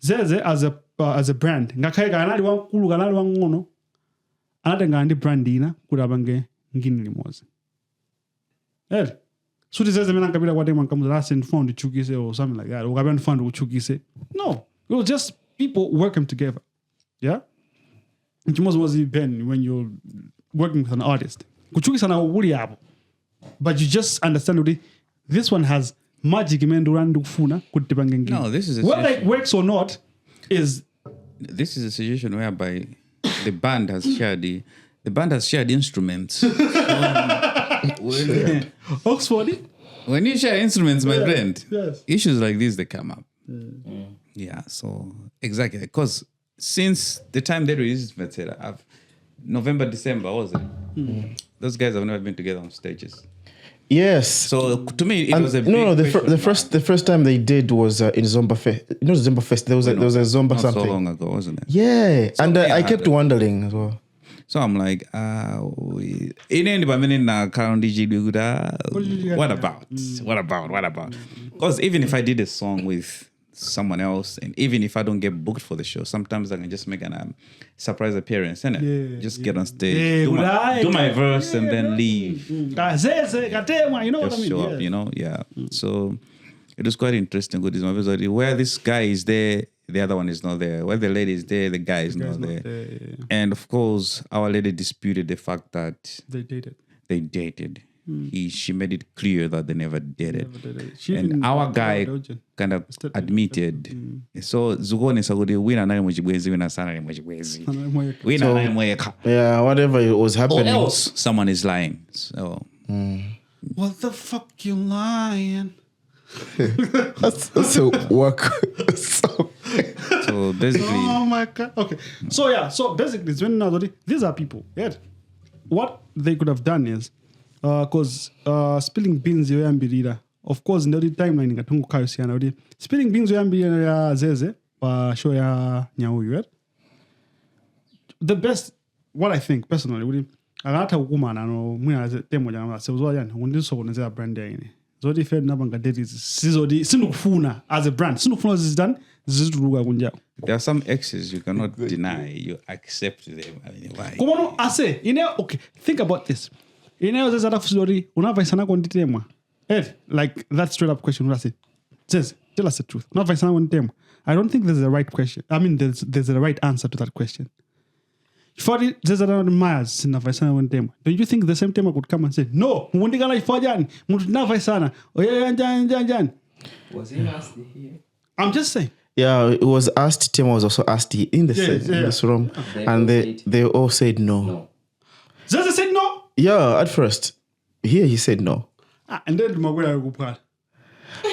Zeze as a brand. Ngakai ganali wankulu ganali wangono. Anate ngandi brandina kurabange ngini limoze. So this Zeze mena kabila wate mankamu last in fund chukise or something like that. Or gaben fund chukise. No. It was just people working together. Yeah? It was even when you're working with an artist. But you just understand this one has magic imene urandi kufuna kuti tipange ngini.
No, this is a
whether it
situation.
works or not is
This is a situation whereby the band has shared instruments.
Oxford.
When you share instruments, my friend,
yes.
issues like this they come up. Yeah, so exactly because since the time they released Vetera, November, December, was it? Those guys have never been together on stages.
Yes.
So to me, it
And
was a
no,
big
the first time they did was in Zomba Fest. Not Zomba Fest. There was a Zomba
not
something.
so long ago, wasn't it?
Yeah, and
yeah,
I kept wondering as well.
So I'm like, what about? Because even if I did a song with someone else, and even if I don't get booked for the show, sometimes I can just make a surprise appearance, innit? Just get on stage, do my verse, and then leave.
You know what I
Just
mean?
show up, So it was quite interesting with this movie. Where this guy is there, the other one is not there. Where the lady is there, the guy is not there. And of course, our lady disputed the fact that
They dated.
they dated. She made it clear that they never dated.
She
And
didn't-
our guy kind of admitted. So Zugone Sagudi wina naye mwechibwezi wina sana ni mwechibwezi. Wina naye mweka.
Yeah, whatever it was
Or
happening.
else someone is lying. So
What the fuck you lying?
That's a work.
so basically
Oh my god. Okay. So basically it's when these are people. Yeah. What they could have done is because spilling beans yoyambirira. Of course in the timeline ngatungu kayosiana udi. Spilling beans yoyambirira ya Zeze pa show ya Nyauyu, right? The best, what I think personally udi agata kukumana no mwina Temwa jana sewuzwa yani undisokonezera brand ya ini. Zodi fed nabanga date sizodi sinukufuna as a brand. Sinukufuna zizidane zizituluka kunjako.
there are some exes you cannot deny. You accept them. I mean, why?
Come on, I say, okay, think about this. There's a story, unavaisana kwa Temwa. Ed, like that straight up question, what I say. Says, tell us the truth. Unavaisana kwa Temwa. I don't think there's a right question. I mean, there's a right answer to that question. For there's around miles in Navaisana kwa Temwa. Don't you think the same Temwa could come and say, no, mundigana ifajani, munavaisana. Oh yeah, jan.
Was he nasty here?
I'm just saying.
Yeah, it was asked. Temwa was also asked in this room, and they all said no.
Zaza said no.
Yeah, at first, here he said no,
And then Magwela go part.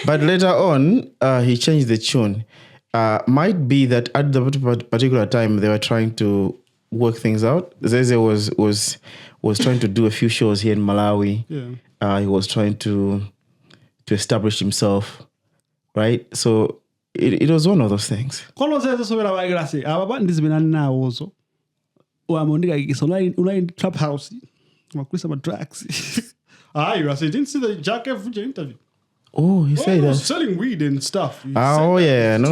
but later on, he changed the tune. Might be that at the particular time they were trying to work things out. Zeze was trying to do a few shows here in Malawi.
Yeah.
He was trying to establish himself, right? So it was one of those things.
Kono Zeze sobera wagrasi. Ababa ndizibena na ozo. Uamondika in trap house. Makwisa matracks. I didn't see the Jack F. interview.
Oh, he said
He was
that.
selling weed and stuff. He
Oh
said
yeah,
that. It's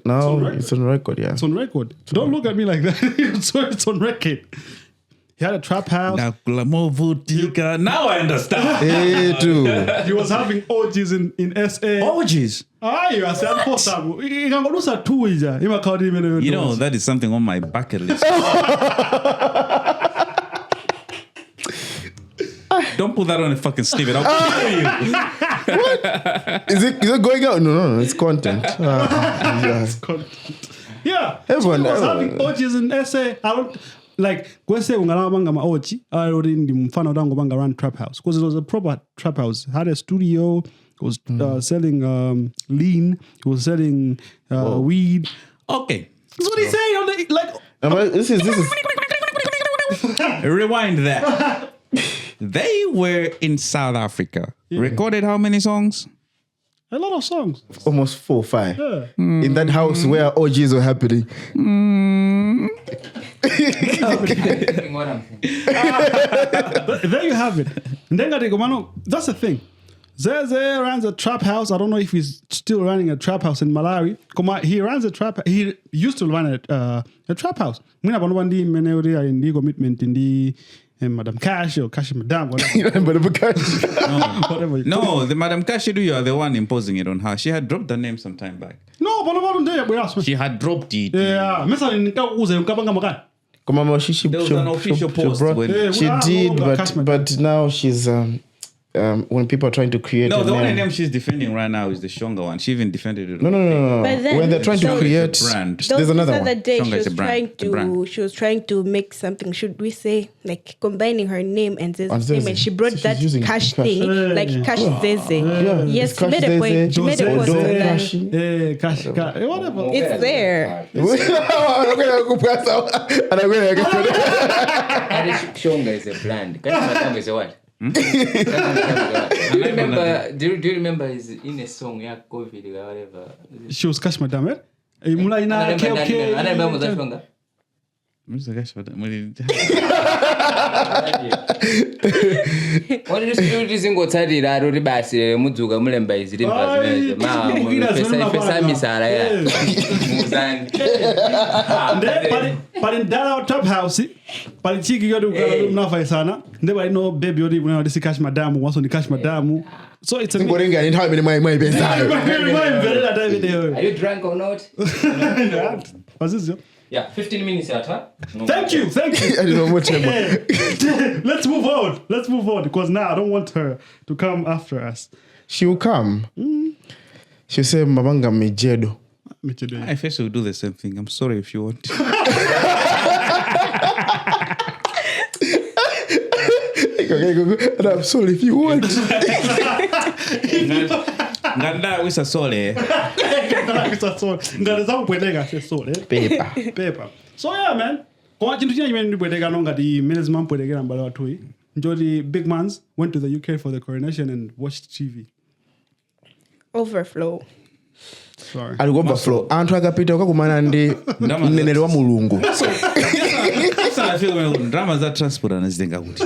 no,
on record.
it's on record. Yeah.
It's on record. Don't look at me like that. It's on record. He had a trap house.
Now I understand.
Hey, too.
He was having orgies in SA.
Orgies.
You
know, that is something on my bucket list. Don't put that on a fucking snippet. I'll kill you.
What? Is it going out? No, it's content.
Yeah.
Everyone-
He was having orgies in SA. I don't like kwese ungalabanga maochi. I already mfano dango banga run trap house because it was a proper trap house. Had a studio. It was selling lean. It was selling weed.
Okay.
That's what he said on the like.
But this is
Rewind that. They were in South Africa. Recorded how many songs?
A lot of songs.
almost 4 or 5
Yeah.
in that house where orgies were happening.
What I'm saying.
There you have it. And then that's the thing. Zeze runs a trap house. I don't know if he's still running a trap house in Malawi. He runs a trap. He used to run a trap house. Mina banobandi meneuri indi commitment indi Madam Cash or Cash Madam whatever. Whatever.
No, the Madam Kashidu, you are the one imposing it on her. She had dropped the name some time back.
No, banobandi.
She had dropped it.
Yeah, mesa nikauze ukabanga makani.
There
was an official post when-
she did, but now she's when people are trying to create
No,
a
the only
name.
name she's defending right now is the Shonga one. She even defended it.
No.
But then-
When they're trying to
so-
create,
brand.
there's another
The other
one.
day
Shonga
she
is
was
a brand, the brand.
she was trying to make something. Should we say like combining her name and Zeze's
And
name,
Zeze.
and she brought
So she's
that
using
cash
cash.
thing, like cash Zeze.
Yeah,
Yes,
it's
she made a
Cash
point. She made a
Zeze,
point.
Odo,
that
Cash.
Whatever.
It's there.
Shonga is a brand. Kashmadam is a what? Do you remember his in a song, yeah, COVID or whatever?
She was Cash Madam, eh? Mula
I
ina
remember that
KK.
Shonga.
Mr. Gashford,
What is ingothatira ari basi mudzuka mulemba iziri basi pesa misara ya muzani
Pali ndala top house, pali chiki yodi ukala mnafa sana. Nde bali no baby yodi muna disi Cash Madam, waso ni Cash Madam. So it's a
Ngorenga ni nthawi imene mai Bensam.
Are you drunk or not?
What's this?
Yeah, 15 minutes at her.
Thank you.
I don't know what time.
Let's move on because now I don't want her to come after us.
She will come. She'll say Mabanga Mijedo.
I first will do the same thing. I'm sorry if you want.
And I'm sorry if you want.
Nganda wisa sole.
Paper. So yeah, man. Kwa chintu china chimene ndibweteka nonga di minutes mampwetekera mbale wathui. Njoti big mans went to the UK for the coronation and watched TV.
Overflow.
Sorry.
Alikuomba flow. Anthu akapita ukakumana ndi mneneri wa mulungu.
Sasa feel when drama za transport anazitenga kuti.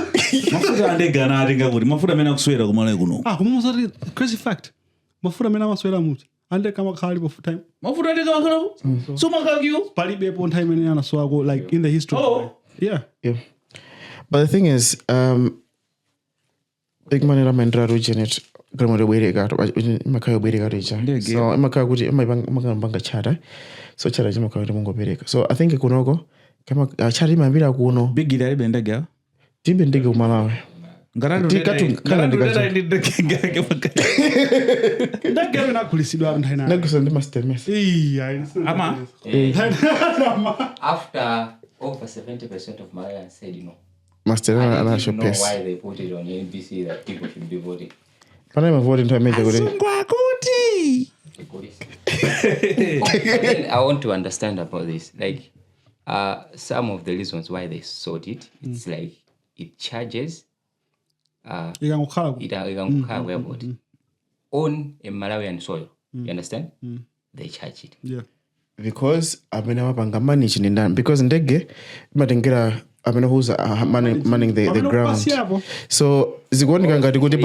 Mafuta andega na atenga kuti. Mafuta mena kuswera kumala kuno.
Kumuzati crazy fact. Mafuta mena maswera muti. Ande kama khali for time.
Mafuta andega wakala. So makagyo.
Palibe po time ene ana swago like in the history.
Oh.
Yeah.
But the thing is, big man ramendra rujenet gramore bwereka to makayo bwereka reja. So makayo kuti maka chata. So chata chima kayo mungo bwereka. So I think kunoko kama chata imambira kuno.
Big idari bendaga.
Timbe ndege umalawe.
Ngarando
Ndagero na kulisidwa nthaina.
Nakusande master mess.
Ama.
After over 70% of Malayans said,
Master
I
ana
don't
show
know
pace.
why they put it on NBC that people should be voting.
Pana vote into meja kuti.
Then I want to understand about this. Like, some of the reasons why they sought it, it's like it charges. On a Malawian soil. You understand? They charge it.
Yeah.
Because amene mapanga manage ni ndani. Because ndege matengera amene who's manning the ground. So zikuoneka ngati kuti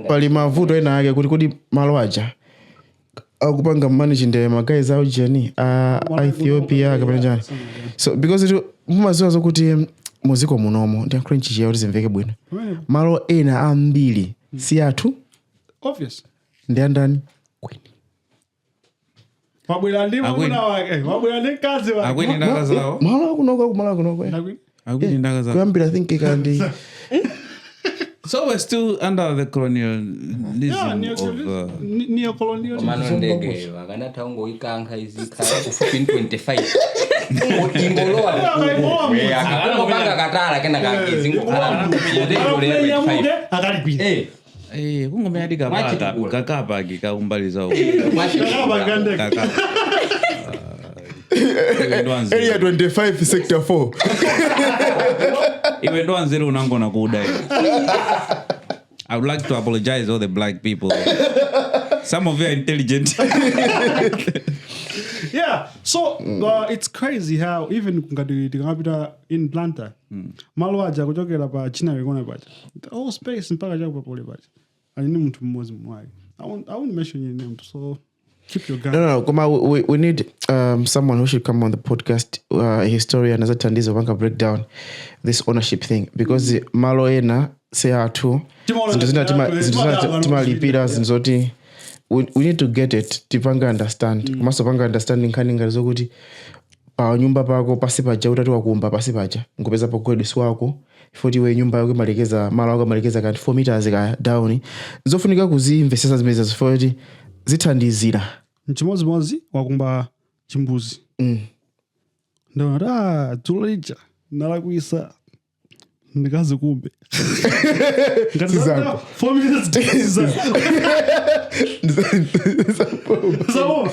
pali mavuto ena ake kuti malo aja akupanga manage ndege magayi za ujeni Ethiopia kapena jani. So because it mumaziwa zokuti muziko munomo ndi ankrenchi ya kuti zimveke bwino. Malo ena ambiri si athu.
Obvious.
Ndi andani?
Wabwera ndi mwana wake. Wabwera ndi kazi wake.
Akwini ndaka zao.
Malo kunoko.
Akwini ndaka zao.
Kuyambira I think ikandi.
So we're still under the colonialism of
neocolonial.
Manondege wakanatha ungoikanga izikhala ku 1525. Ingoloa. Akangopanga katala kena kakizi ngokhala
akalipi.
Kungomea dika kakapa kikaumbali zao.
Area 25 sector 4.
Even though Anzero unangona kudai. I would like to apologize to all the black people. Some of you are intelligent.
Yeah, so it's crazy how even in Planta, Malwaja kuchokera pa China wekona pacha. The whole space mpaka jaku papole pacha. Alini mtu mmoja mwai. I won't mention your name, so keep your gun.
No, Kuma, we need someone who should come on the podcast, a historian, as a Tandizo Banka break down this ownership thing. Because Malo ena say atu, we need to get it. Tipanga understand. Maso panga understanding kaninga zoguti pa nyumba pako pasi paja utati wakumba pasi paja ngopeza pa gwedesi wako ifoti we nyumba yako imalekeza malo yako imalekeza kati 4 meters ka down zofunika kuzimvesesa zimene zifoti zithandizira
chimodzimodzi wakumba chimbuzi ndona dzulo lija nalakwisa ndikazi kumbe ngati
Zako.
4 minutes days so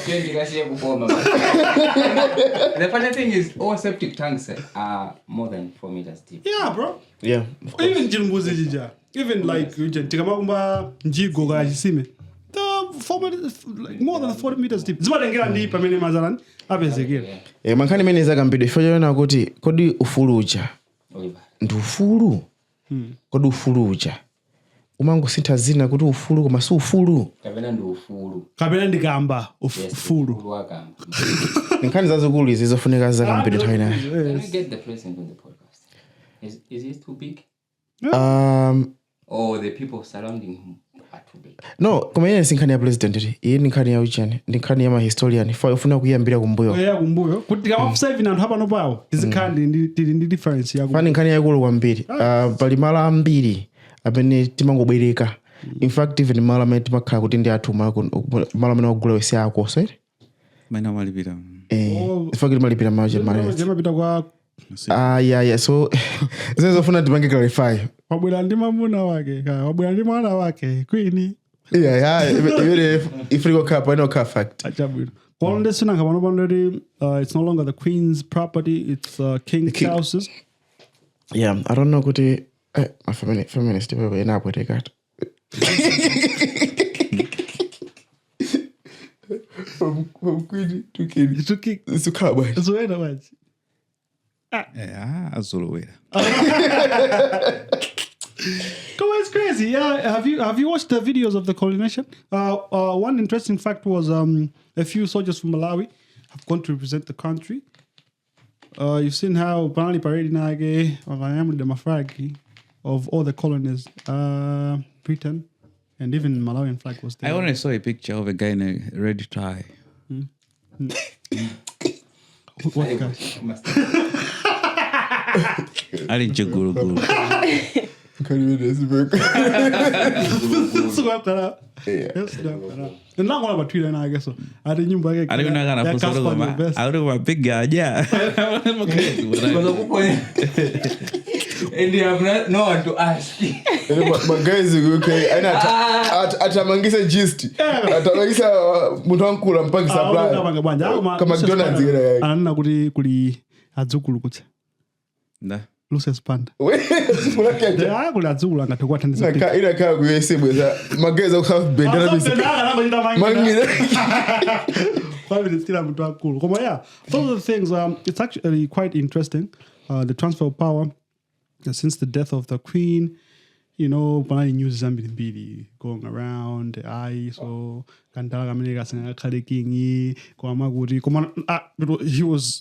The funny thing is, all septic tanks are more than 4 meters deep.
yeah bro
yeah
even chimbuzi chija even like tikamakumba njigo ka chisime the 4 minutes like more than 40 meters deep zimatengera ndi pamene mazalani apezekera
mankhani imene zakambidwa ifo choona kuti kodi ufulu uja
Oliver.
ndi ufulu kodi ufulu uja umangosintha zina kuti ufulu koma si ufulu
Kapena ndi ufulu.
kapena ndikamba ufulu
Ufulu wakamba.
nkhani zazikulu izi zofunika zakambidwa nthawi nayo
Can we get the president on the podcast? Is he too big? Or the people surrounding him are too big?
no koma iye si nkhani ya president iyi ni nkhani ya uchani ndi nkhani ya mahistorian ufuna kuyambira kumbuyo
ya kumbuyo kuti tikama 7 anthu apano pawo tizikhandi tili ndi difference yako
fani nkhani yaikulu kwambiri pali malo ambiri amene timangobwereka in fact even malo amene timakhala kuti ndi athu malo amene ogula wese ako so
Maina malipira.
ifakiti malipira malo chemale
jemapita kwa
yeah so zofuna tipange clarify
wabwera ndi mamuna wake wabwera ndi mwana wake queen
yeah even if we go cap I know cap fact
achabwino kolonde sinanga pano pandoti it's no longer the queen's property it's king's houses
yeah I don't know kuti feminist people ena apweteka from queen to king
to king
so kabwa
zoenda wachi
Yeah, azolowera.
Come on, it's crazy. Yeah, have you watched the videos of the coronation? One interesting fact was a few soldiers from Malawi have gone to represent the country. You've seen how Banali Parade Nage or the Mafragi of all the colonies, Britain, and even Malawian flag was there.
I only saw a picture of a guy in a red tie.
What guy?
Ali Jaguru.
Ndakona patwira na akeso ati nyumba yake
Ali unagana kusoro kama ali wapiga aja.
And you have no one to ask.
But guys okay atamangisa gist atamangisa mtu wankula mpaka supply kama McDonald's ile
anana kuti kuli adzukulu kutse
Nda.
Lucius Panda
mulake
ya kuli adzukulu angatokwa thandiza
ina kaa kuyese bweza mageza ku South Bend na bisi mangina
it's still mtu akulu koma yeah those are the things it's actually quite interesting the transfer of power since the death of the queen you know banali news zambiri going around so kandala kamene kasanga khale king kwama kuti koma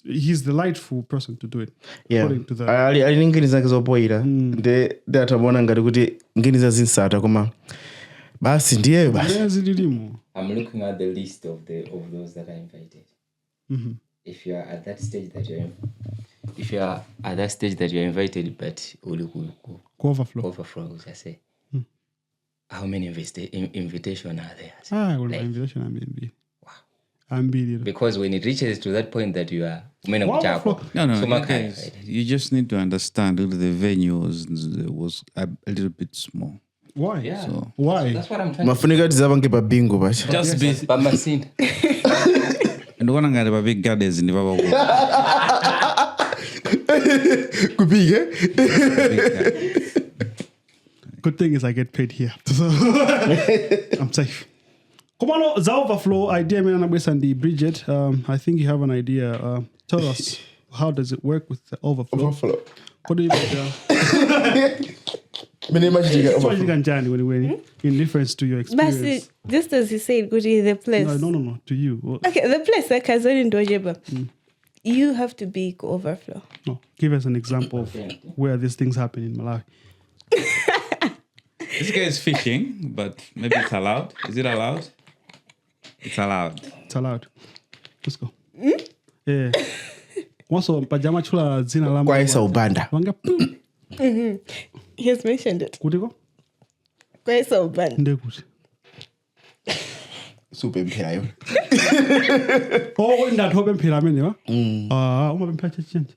he's the rightful person to do it according to the
ali ngini zake zopoira nde atabona ngati kuti ngini za zinsata koma basi ndiye basi
zililimo.
I'm looking at the list of those that are invited. If you are at that stage that you're invited, but overflow, I say, how many invitation are there?
Invitation I'm
because when it reaches to that point that you are you just need to understand that the venue was a little bit small.
Why?
Yeah.
So, why?
That's what I'm trying
mafunika tizapange pa bingo basi
Just be
Bamasin.
ndikona ngati pa big gardens ndi papa
kupige
Good thing is I get paid here. So I'm safe. Come on, the overflow idea, man. And Bridget, I think you have an idea. Tell us, how does it work with the overflow? What do you think? In difference to your experience.
But just as you said, go to the place.
No, to you.
Okay, the place like Kazan Dojeba. You have to be overflow.
No, give us an example of where these things happen in Malawi.
This guy is fishing, but maybe it's allowed. Is it allowed? It's allowed.
It's allowed. Let's go. Yeah. Komanso pajama chula zina la
Kwaisa ubanda.
Wanga
He has mentioned it.
kutiko
Kwaisa ubanda.
nde kuti.
Super mphela yo.
Oh ndathobe mphela amene wa. Uma bemphela chichenje.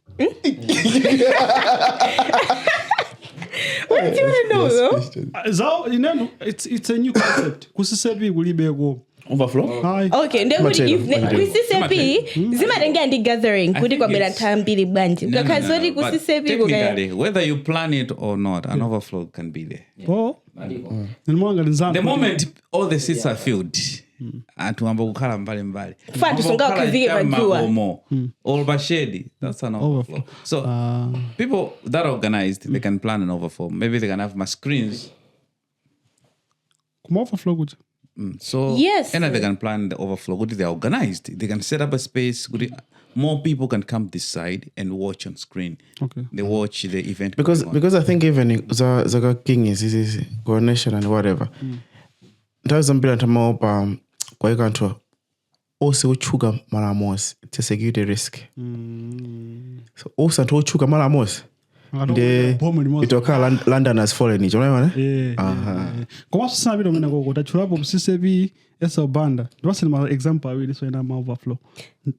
What do you want to know though?
So it's a new concept. Kusisebi kulibeko.
Overflow?
Hi.
Okay, ndio kuti if kusisepi zimatenga ndi gathering kuti kwa bela tambili bwanji. Kakazori kusisepi kugaya.
Technically, whether you plan it or not, an overflow can be there.
Oh. Nimwanga nzangu.
The moment all the seats are filled, atuamba kukhala mbali.
Fatu songa kuvige bajua.
All bashedi, that's an overflow. So people that are organized, they can plan an overflow. Maybe they can have my screens.
Kuma overflow kuti.
So
yes,
and they can plan the overflow. Good, they're organized. They can set up a space. Good, more people can come this side and watch on screen.
Okay.
They watch the event
Because I think even Zaga King is Coronation and whatever. There's some people that kwa ikanto ose uchuga mara mosi. It's a security risk. So ose to uchuga mara mosi. Itoka London has fallen each one.
Kwa sasa bado mimi ngoko tachulapo kusisebi esa ubanda. Ndio ma example awili so ina overflow.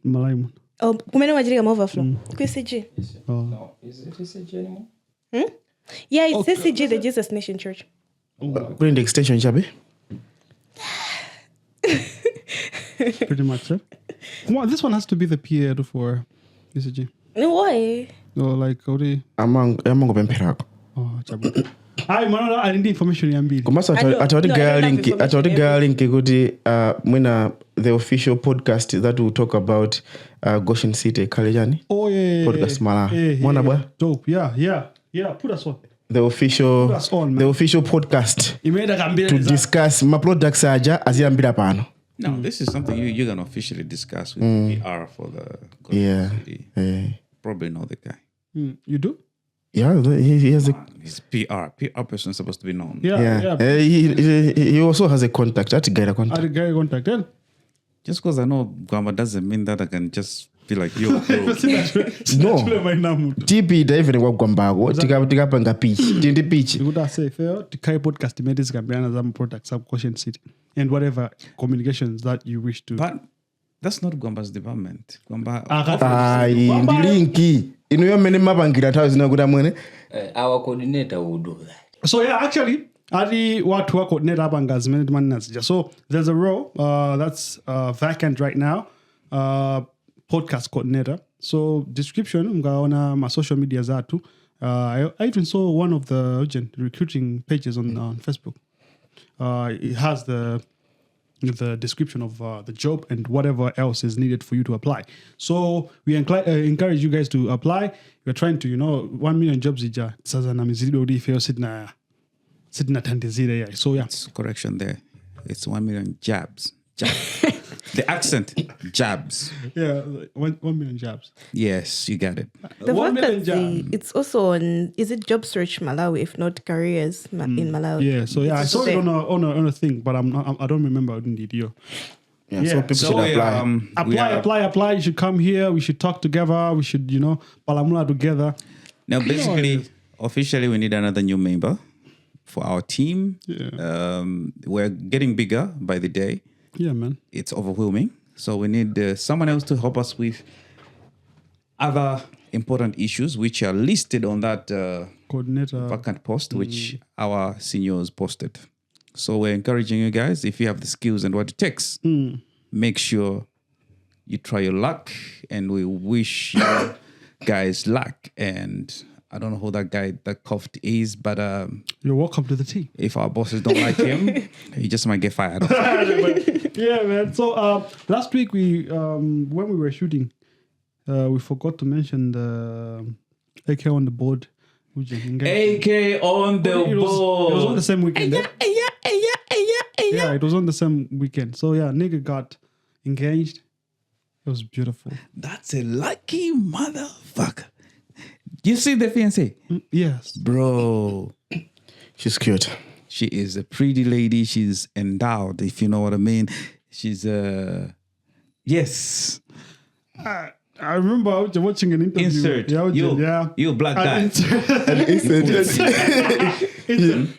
Malawi.
Oh, kumena majiri kama overflow. CCG.
No, is it CCG anymore?
Yeah, it's CCG, the Jesus Nation Church.
Bring the extension, Chabi.
Pretty much. Well, this one has to be the PA for CCG.
No way.
Or like already.
Among Bempera.
Oh, chabu. I need information yambili.
Kumasa atawadi girl link kudi mwina the official podcast that will talk about Goshen City Kalejani.
Oh yeah.
Podcast mala. Mwana bwa.
Dope. Yeah. Put us on.
The official podcast to discuss my products aja aziyambira pano.
No, this is something you're gonna officially discuss with PR for the City. Probably know the guy.
You do?
Yeah, he has a...
He's PR. PR person is supposed to be known.
Yeah.
He also has a contact. That's a guy contact.
Just because I know Gwamba doesn't mean that I can just be like, yo, bro.
No. TP even wa Gwamba. Tika panga pitch. Tindi pitch.
You would say fair to carry podcast medis Gambiana Zam products sub Goshen City and whatever communications that you wish to.
But that's not Gwamba's department. Gwamba.
Ndi linki. Inuyo mene mapangira tawo zinakuta mwene.
Our coordinator will do that.
So yeah, actually, Adi watu wa coordinator hapa ngazimene manazija. So there's a role that's vacant right now. Podcast coordinator. So description mgaona ma social media zatu. I even saw one of the recruiting pages on Facebook. It has the description of the job and whatever else is needed for you to apply. So we encourage you guys to apply. We're trying to, 1 million jobs ija. Sasa na mizido udi feo sidna tandizire ya. So yeah.
It's correction there. It's 1 million jabs. The accent, jabs.
Yeah, 1 million jobs.
Yes, you got it.
The
1 million
vacancy,
jobs.
it's also on, is it Job Search Malawi, if not Careers in Malawi?
Yeah, so yeah, I saw it on a thing, but I don't remember indeed.
Yeah, so people should apply.
Apply. You should come here. We should talk together. We should, palamula together.
Now, basically, officially, we need another new member for our team.
Yeah.
We're getting bigger by the day.
Yeah, man.
It's overwhelming. So we need someone else to help us with other important issues which are listed on that
Coordinator
vacant post, which our seniors posted. So we're encouraging you guys, if you have the skills and what it takes, make sure you try your luck, and we wish you guys luck. And I don't know who that guy that coughed is, but
you're welcome to the team.
If our bosses don't like him, he just might get fired.
Yeah, man. So last week when we were shooting, we forgot to mention the AK on the board.
AK on the board.
It was on the same weekend. Yeah, it was on the same weekend. So yeah, nigga got engaged. It was beautiful.
That's a lucky motherfucker. You see the fiancé?
Yes.
Bro.
She's cute.
She is a pretty lady. She's endowed, if you know what I mean. She's yes.
I remember watching an interview.
Insert. You black guy.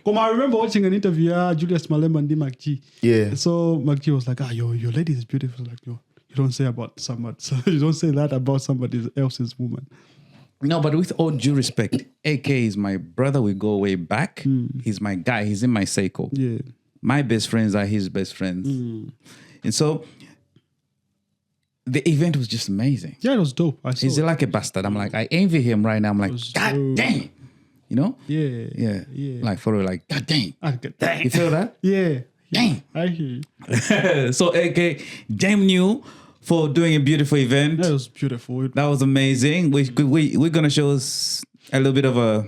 Come, I remember watching an interview. Julius Malema and McG.
Yeah.
So McG was like, your lady is beautiful. Like, you don't say about somebody. So you don't say that about somebody else's woman.
No, but with all due respect, AK is my brother. We go way back. He's my guy. He's in my cycle.
Yeah.
My best friends are his best friends. And so the event was just amazing.
Yeah, it was dope.
He's like a bastard. I'm like, I envy him right now. I'm like, God dang. You know?
Yeah.
Like for real, like, God dang.
Dang.
You feel that?
Yeah.
Dang.
I hear you.
So AK, damn you for doing a beautiful event.
That was beautiful.
That was amazing. We're gonna show us a little bit of a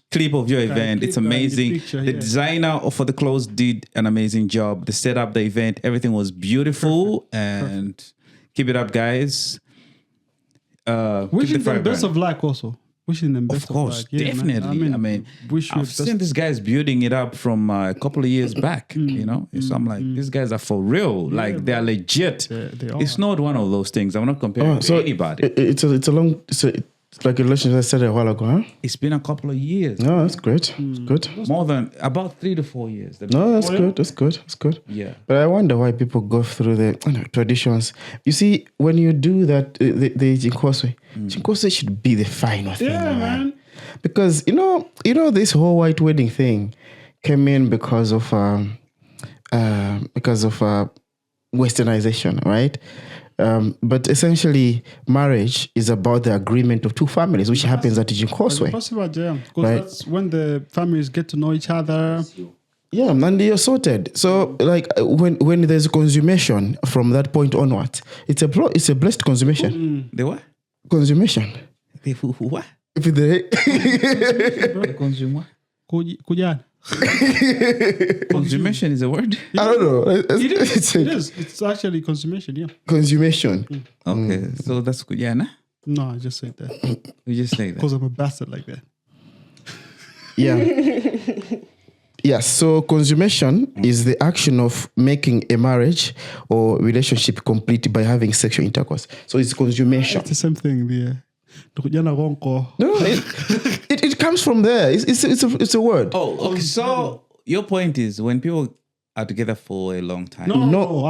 clip of your event. It's amazing. The designer for the clothes did an amazing job. They set up the event. Everything was beautiful. Perfect. Keep it up, guys.
Wishing them best of luck also. Wishing them best
of course,
luck. Yeah,
definitely. I mean I've seen these guys building it up from a couple of years back, you know? So I'm like, these guys are for real. Like, they're legit. They are. It's not one of those things. I'm not comparing to anybody.
It's like a relationship I said a while ago, huh?
It's been a couple of years.
No, that's great. It's good.
More than about 3 to 4 years.
No, that's good. That's good. That's good.
Yeah.
But I wonder why people go through the traditions. You see, when you do that, the Chinkoswe should be the final thing, man. Because you know, this whole white wedding thing came in because of westernization, right? But essentially, marriage is about the agreement of two families, which happens at Chinkoswe.
Because that's when the families get to know each other.
Yeah, and you're sorted. So, like, when there's consummation from that point onwards, it's a blessed consummation.
The what?
Consummation.
The what?
If the
consumer.
Kujan.
Consummation is a word?
I don't know.
It is. It's actually consummation, yeah.
Consummation.
Okay, so that's Kujana?
No, I just said that.
You just say that?
Because I'm a bastard like that.
Yeah. Yes, so consummation is the action of making a marriage or relationship complete by having sexual intercourse. So it's consummation.
It's the same thing there.
No, it comes from there. It's a word.
Oh, okay. So your point is when people are together for a long time.
No.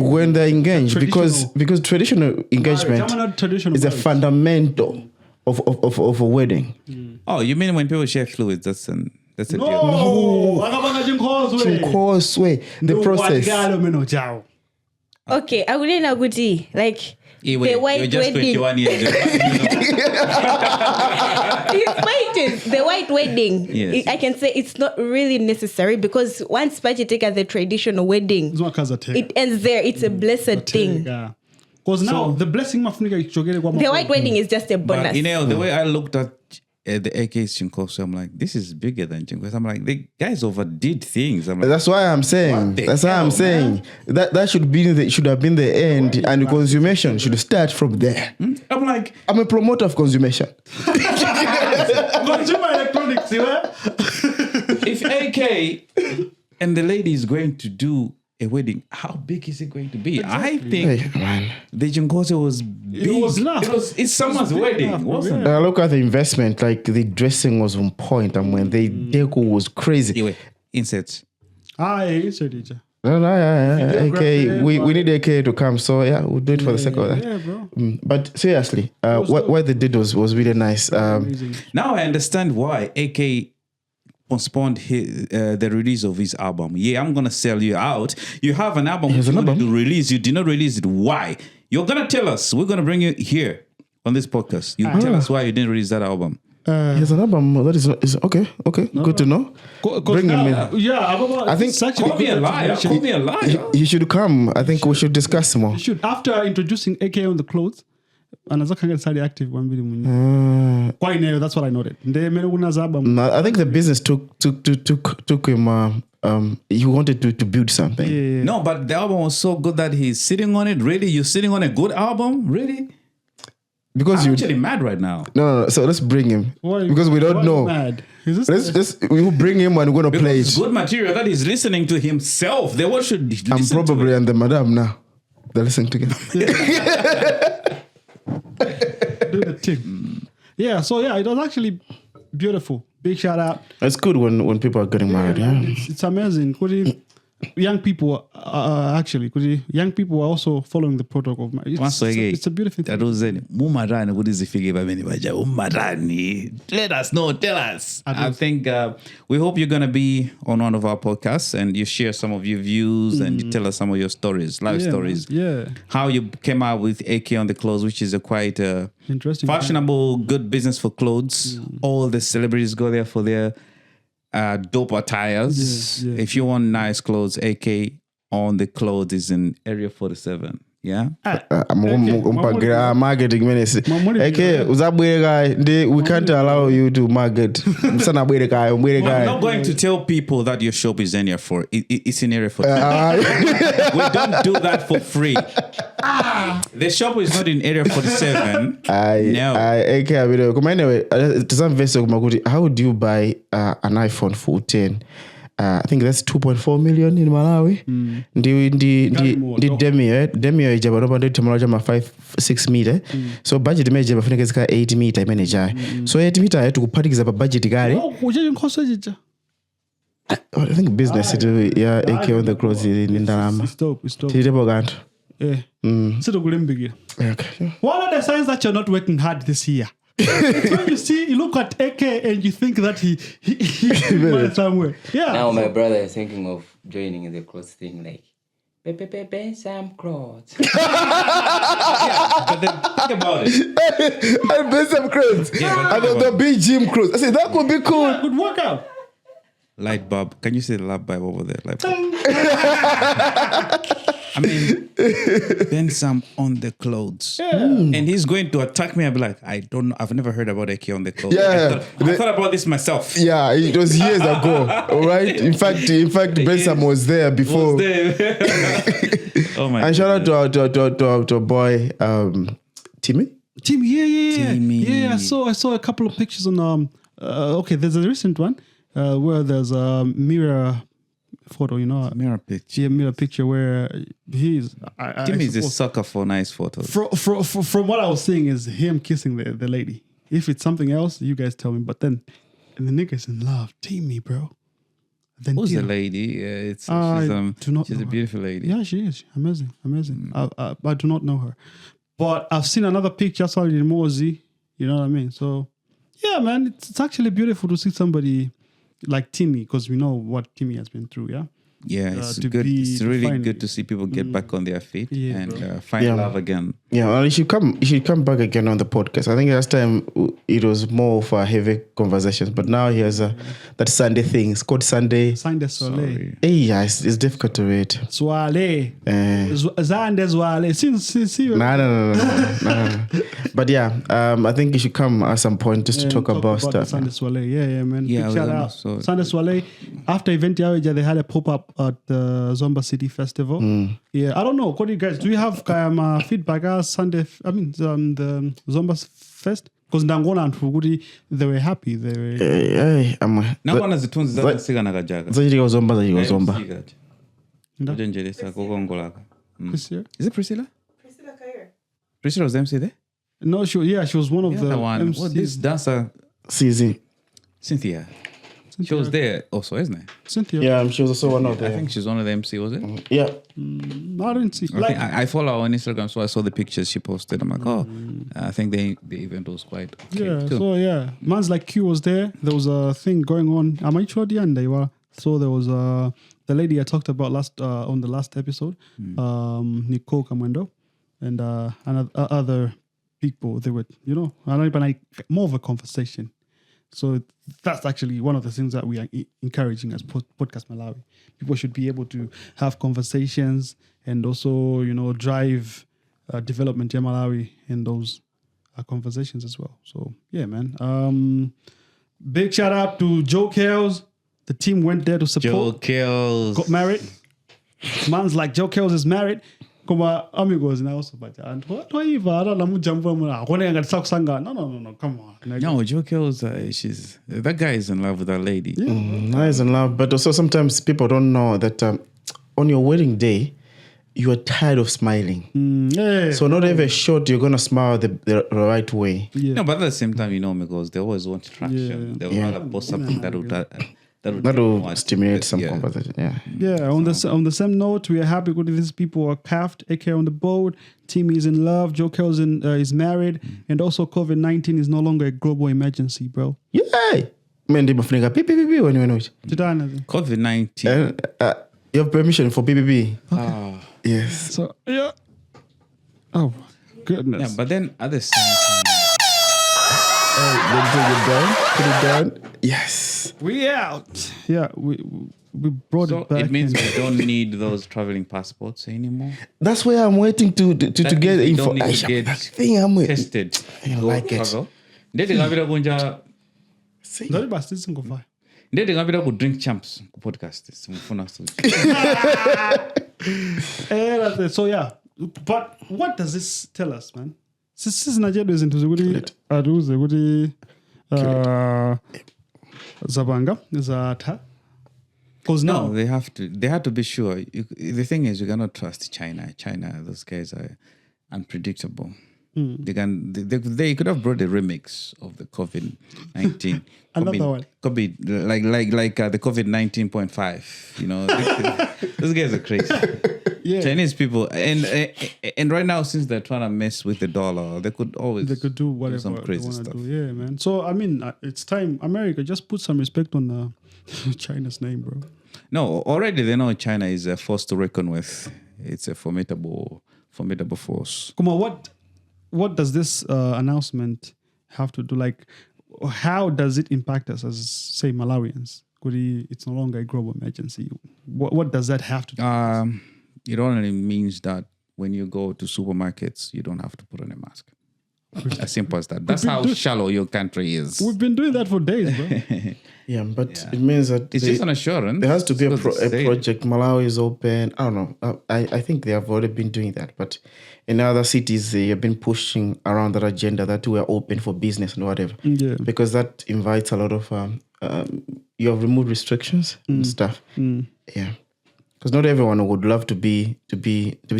When they're engaged, because traditional engagement is a fundamental of a wedding.
Oh, you mean when people share fluids? That's a deal.
Chinkoswe, the process.
Okay, I wouldn't agree. Like, the white
you're just
wedding.
21 years old.
The white wedding.
Yes.
I can say it's not really necessary because once party take at the traditional wedding, it ends there. It's a blessed thing.
Because now the blessing
the white wedding is just a bonus.
But, you know, the way I looked at the AK's Chinkoswe, I'm like, this is bigger than Chinkoswe. I'm like, the guys overdid things. I'm like,
that's why I'm saying. That's why I'm saying that should have been the end, and the consummation should start from there.
I'm like,
I'm a promoter of consummation.
Consumer electronics,
if AK and the lady is going to do a wedding, how big is it going to be? Exactly. I think the Chinkoswe was big.
It was enough.
It's someone's wedding, wasn't it?
Look at the investment. Like, the dressing was on point, and when the deco was crazy.
Anyway, inserts.
Insert it.
No, AK. We need AK to come. So yeah, we'll do it for the sake of that.
Yeah, bro.
But seriously, what they did was really nice.
Now I understand why AK postponed the release of his album. Yeah, I'm gonna sell you out. You have an album you wanted to release. You did not release it. Why? You're gonna tell us. We're gonna bring you here on this podcast. You tell us why you didn't release that album.
Here's an album that is okay. Good to know. Bring him in.
I think
call me a liar.
You should come. I think we should discuss more.
You should. After introducing AK on the clothes, and as I can get active one video. That's what I noted.
No, I think the business took him. He wanted to build something.
Yeah.
No, but the album was so good that he's sitting on it. Really, you're sitting on a good album, really?
Because
I'm actually mad right now.
No. So let's bring him.
Why?
Because we don't know.
Mad?
We will bring him and we're gonna play it.
Good material that he's listening to himself. They all should listen.
I'm probably and the madam now. They're listening together.
thing. Yeah, so yeah, it was actually beautiful. Big shout out.
It's good when people are getting married. Yeah,
It's amazing. Young people young people are also following the protocol of marriage. It's a beautiful thing.
Let us know. Tell us. I think we hope you're gonna be on one of our podcasts and you share some of your views and you tell us some of your stories, life stories.
Man. Yeah.
How you came out with AK on the clothes, which is a quite
Interesting.
fashionable, good business for clothes. All the celebrities go there for their dope attires.
Yeah.
If you want nice clothes, AK on the clothes is in Area 47. Yeah.
Marketing ministry. Okay, we can't allow you to market.
I'm not going to tell people that your shop is in Area 4. It's in Area 47. We don't do that for free. The shop is not in Area 47. No.
Anyway, to some investor, how would you buy an iPhone 14? I think that's 2.4 million in Malawi. Demio ijaba ndo tomoloja ma 5-6 meter. So budget meje bafuneka zika 8 meter manager. So 8 meter yetu kupatikiza pa budget gari. I think business to AK on the clothes in Ndalama.
Stop.
Tiripo gantu.
Yeah.
Okay.
What are the signs that you're not working hard this year? When you look at AK and you think that he went somewhere. Yeah.
Now my brother is thinking of joining in the clothes thing, like Bensam clothes.
But then think about it.
And Bensam clothes. And the big gym clothes. I said that could be cool.
Yeah, good workout.
Light bulb. Can you say the light bulb over there? Light bulb. I mean, Bensam on the clothes.
Yeah.
And he's going to attack me. I'll be like, I don't know. I've never heard about AK on the clothes.
Yeah.
I thought about this myself.
Yeah, it was years ago. All right. In fact, Bensam was there before.
Oh my!
And shout out to our boy, Timmy.
Timmy, yeah. I saw a couple of pictures on okay, there's a recent one where there's a mirror photo,
mirror picture.
Yeah, mirror picture where he's.
Timmy is a sucker for nice photos.
From what I was seeing is him kissing the lady. If it's something else, you guys tell me. But then, and the nigga's in love. Timmy, bro. Then
Who's the lady? She's a beautiful lady.
Yeah, she is. Amazing. I do not know her. But I've seen another picture, I saw it in Mozi. You know what I mean? So, yeah, man, it's actually beautiful to see somebody like Timmy, because we know what Timmy has been through, yeah?
Yeah, it's good. It's really good to see people get back on their feet and find love again.
Yeah, well, you should come back again on the podcast. I think last time it was more of a heavy conversations, but now he has that Sunday thing. It's called Sunday
Soleil.
Hey, yeah, it's difficult to read.
Soleil. Zande Soleil. See.
No. But yeah, I think you should come at some point just to talk about stuff.
Sunday Soleil. Yeah, man.
Yeah,
big shout out. Sunday Soleil. After event Yaweja, they had a pop-up at the Zomba City Festival. Yeah, I don't know. What do you guys do? You have feedback as Sunday? I mean, the Zomba Fest. Because Ndangona and Fugudi, they were happy. They were.
Nangona zitunzi zake siga nagajaga.
Zajiga Zomba.
Ujenjelesa kugongolaka.
Priscilla?
Is it Priscilla?
Priscilla Kayer.
Priscilla was the MC there?
No, she was one of the
one.
MCs.
This dancer? Cynthia. She was there also, isn't it?
Cynthia.
Yeah, she was also one of them.
I think she's one of the MC, was it?
Yeah.
I didn't see.
I follow her on Instagram, so I saw the pictures she posted. I'm like, I think the event was quite okay.
Yeah,
too.
so yeah. Man's like Q was there. There was a thing going on. Am I sure the end they were? So there was the lady I talked about on the last episode, Nicole Kamwendo, and other people. They were, more of a conversation. So that's actually one of the things that we are encouraging as Podcast Malawi. People should be able to have conversations and also, drive development in Malawi in those conversations as well. So, yeah, man. Big shout out to Joe Kells. The team went there to support.
Joe Kells.
Got married. Man's like, Joe Kells is married. Kuma amigos na also but and what ivara la mujambo muna akone ngati sakusanga no come on
no Joe Kells that guy is in love with that lady.
He's in love, but also sometimes people don't know that on your wedding day you are tired of smiling.
Yeah.
So not every shot you're gonna smile the right way.
Yeah.
No, but at the same time, because they always want traction.
Yeah.
They would rather post something that
That will stimulate some conversation. Yeah.
Yeah, on the same note, we are happy with these people are cuffed, AK on the boat, Timmy is in love, Joe Kells is married, and also COVID-19 is no longer a global emergency, bro.
Yeah. Man, they mafunika PPP when you know.
COVID-19.
You have permission for PPP. Yes.
So yeah. Oh goodness.
Yeah, but then at the same time,
Then put it down. Yes.
We out. Yeah, we brought
so
it back.
it means we don't need those traveling passports anymore.
That's where I'm waiting to get
means we
info.
don't need to get
That thing I'm waiting.
tested.
I don't like it.
Ndeti ngavira kunja
Ndari basi singofaya.
ndeti ngavira ku drink champs ku podcast simufuna so.
So yeah, but what does this tell us, man? Sisi najedu izinto zikuti aduze kuti zabanga zatha. Because
No,
now
they have to be sure. The thing is, you cannot trust China. Those guys are unpredictable. They could have brought a remix of the COVID-19.
Another one.
Could be like the COVID-19.5. Those guys are crazy.
Yeah.
Chinese people, and right now, since they're trying to mess with the dollar, they could
do whatever
some
they
crazy
want to
stuff.
do. Yeah, man. So I mean, it's time. America, just put some respect on China's name, bro.
No, already they know China is a force to reckon with. It's a formidable force.
Come on, what does this announcement have to do? Like, how does it impact us as, say, Malawians? It's no longer a global emergency. What does that have to do?
It only means that when you go to supermarkets, you don't have to put on a mask. As simple as that. That's how shallow your country is.
We've been doing that for days, bro.
Yeah, but it means that
It's just an assurance.
there has to be a
Say it.
project. Malawi is open. I don't know. I think they have already been doing that. But in other cities, they have been pushing around that agenda that we are open for business and whatever.
Yeah.
Because that invites a lot of, you have removed restrictions and stuff. Yeah. Because not everyone would love to be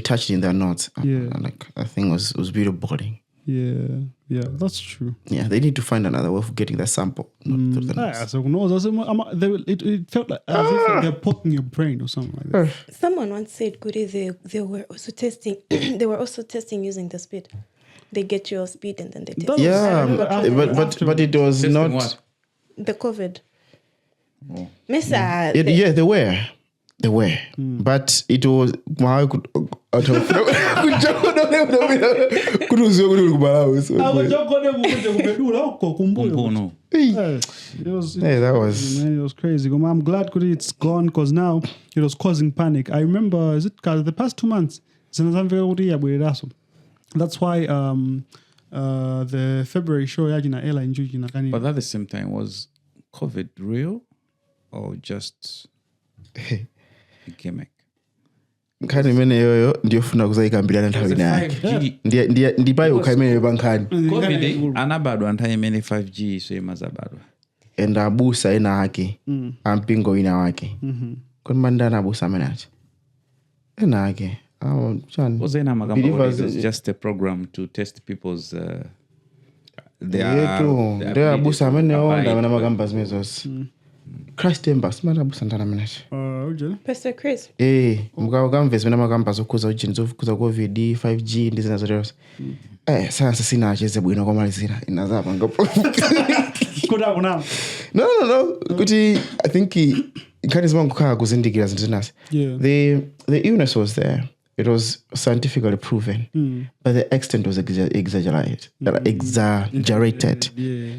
touched in their knots.
Yeah.
Like, I think it was really boring.
Yeah, that's true.
Yeah, they need to find another way of getting that sample. Not through the nose.
So who knows? It felt like as if they're poking your brain or something like that.
Someone once said, Guri, they were also testing. They were also testing using the speed. They get your speed and then they test.
Yeah, but it was
Testing
not.
what?
The COVID.
Oh.
Mesa,
Yeah, they were. But it was
Kumbuno.
It was crazy. I'm glad it's gone because now it was causing panic. I remember, the past 2 months, that's why the February show
But at the same time, was COVID real or just a gimmick?
nkhani imene yoyo ndiyofuna kuzayikambilana nthawi naye ndipayo ukhaimene bankhani
COVID anabadwa nthawi imene 5G so imazabadwa
and abusa ena ake ampingo ina wake kodi mandana abusa amene acha ena ake
was ena magamba it was just a program to test people's
their abusa amene onda amene magamba zimene zonse Christ Embassy mana abusa ndana amene acha
Pastor Chris.
mukamvezi mene magamba zokhuza ujini zokhuza COVID 5G ndi zina zoteronse sayansi sinacheze bwino komalizira inazapa ngapo no kuti I think nkhani zimangokhala kuzindikira zinthu zinasi the illness was there. It was scientifically proven, but the extent was exaggerated.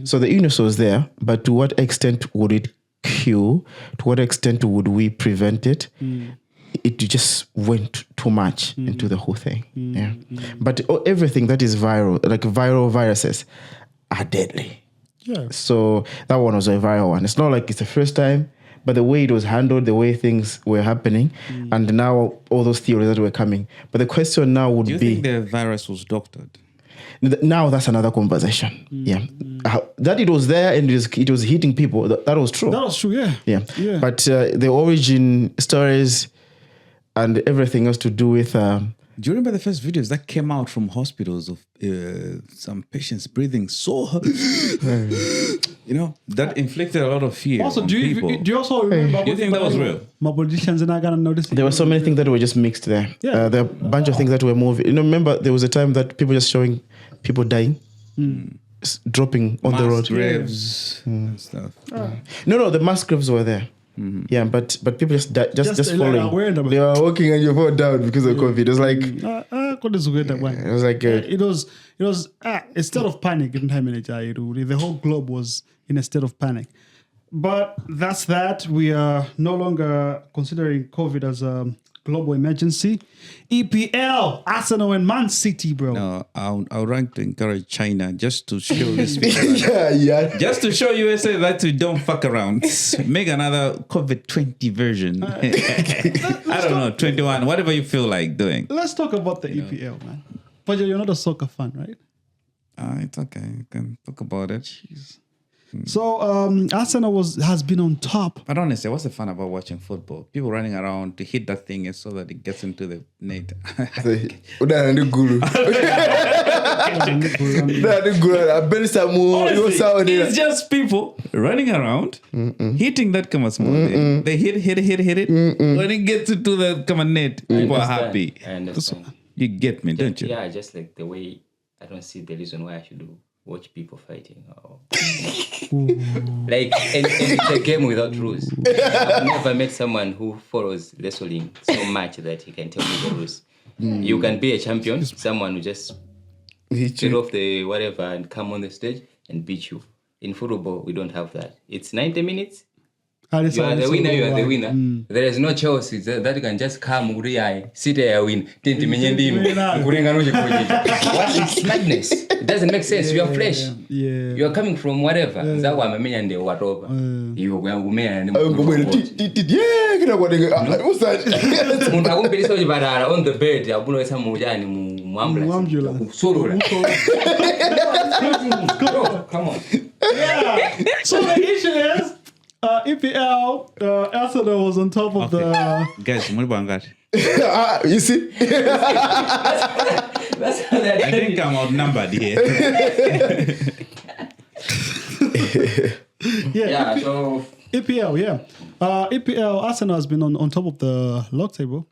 So the illness was there, but to what extent would it cure? To what extent would we prevent it? It just went too much into the whole thing. But everything that is viral, like viral viruses, are deadly.
Yeah.
So that one was a viral one. It's not like it's the first time, but the way it was handled, the way things were happening, and now all those theories that were coming. But the question now would
be... Do you think the virus was doctored?
Now that's another conversation. That it was there and it was hitting people, that was true.
That was true, yeah.
But the origin stories, and everything else to do with.
Do you remember the first videos that came out from hospitals of some patients breathing so hard? That inflicted a lot of fear.
Also,
on
do
people.
you also remember?
Do you think that was real?
My politicians are not gonna notice.
There were so many things that were just mixed there.
Yeah.
There are a bunch of things that were moving. Remember there was a time that people just showing people dying, dropping on the road.
Graves and stuff.
No, the mass graves were there. Yeah, but people just died, just falling. They were walking and you fall down because of COVID. It was like
it was a state of panic in time. The whole globe was in a state of panic. But that's that. We are no longer considering COVID as a global emergency. EPL, Arsenal and Man City, bro.
No, I would like to encourage China just to show this people just to show USA that we don't fuck around. Make another COVID-20 version. I don't know, 21, whatever you feel like doing.
Let's talk about the EPL, man. But you're not a soccer fan, right?
It's okay. You can talk about it.
Jeez. So Arsenal has been on top.
But honestly, what's the fun about watching football? People running around to hit that thing so that it gets into the net.
Honestly,
it's just people running around, hitting that small thing. They hit it. When it gets into the net, people are happy.
I understand.
You get me, don't you?
Yeah, just like the way I don't see the reason why I should watch people fighting. Like, and it's a game without rules. I've never met someone who follows wrestling so much that he can tell me the rules. You can be a champion, someone who just get off the whatever and come on the stage and beat you. In football, we don't have that. It's 90 minutes. You are the winner, you are the winner. There is no choice that you can just come, sit there and win. What is madness? It doesn't make sense. You are flesh.
Yeah.
You are coming from whatever. You are on the bed. Come on.
Yeah. So the issue is, EPL, Arsenal was on top of the...
Guys,
you see?
I think I'm outnumbered here.
So...
EPL, EPL, Arsenal has been on top of the log table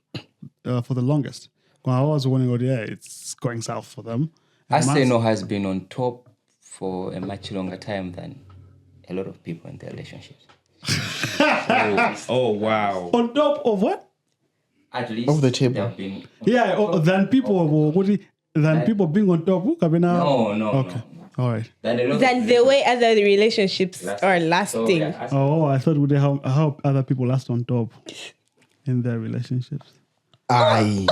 for the longest. Well, I was wondering, it's going south for them.
Arsenal has been on top for a much longer time than a lot of people in their relationships.
Oh, wow.
On top of what?
At least
of the table.
Than people people being on top.
No.
Okay. All right.
Than the way other relationships are lasting.
I thought would they help other people last on top in their relationships.
Aye.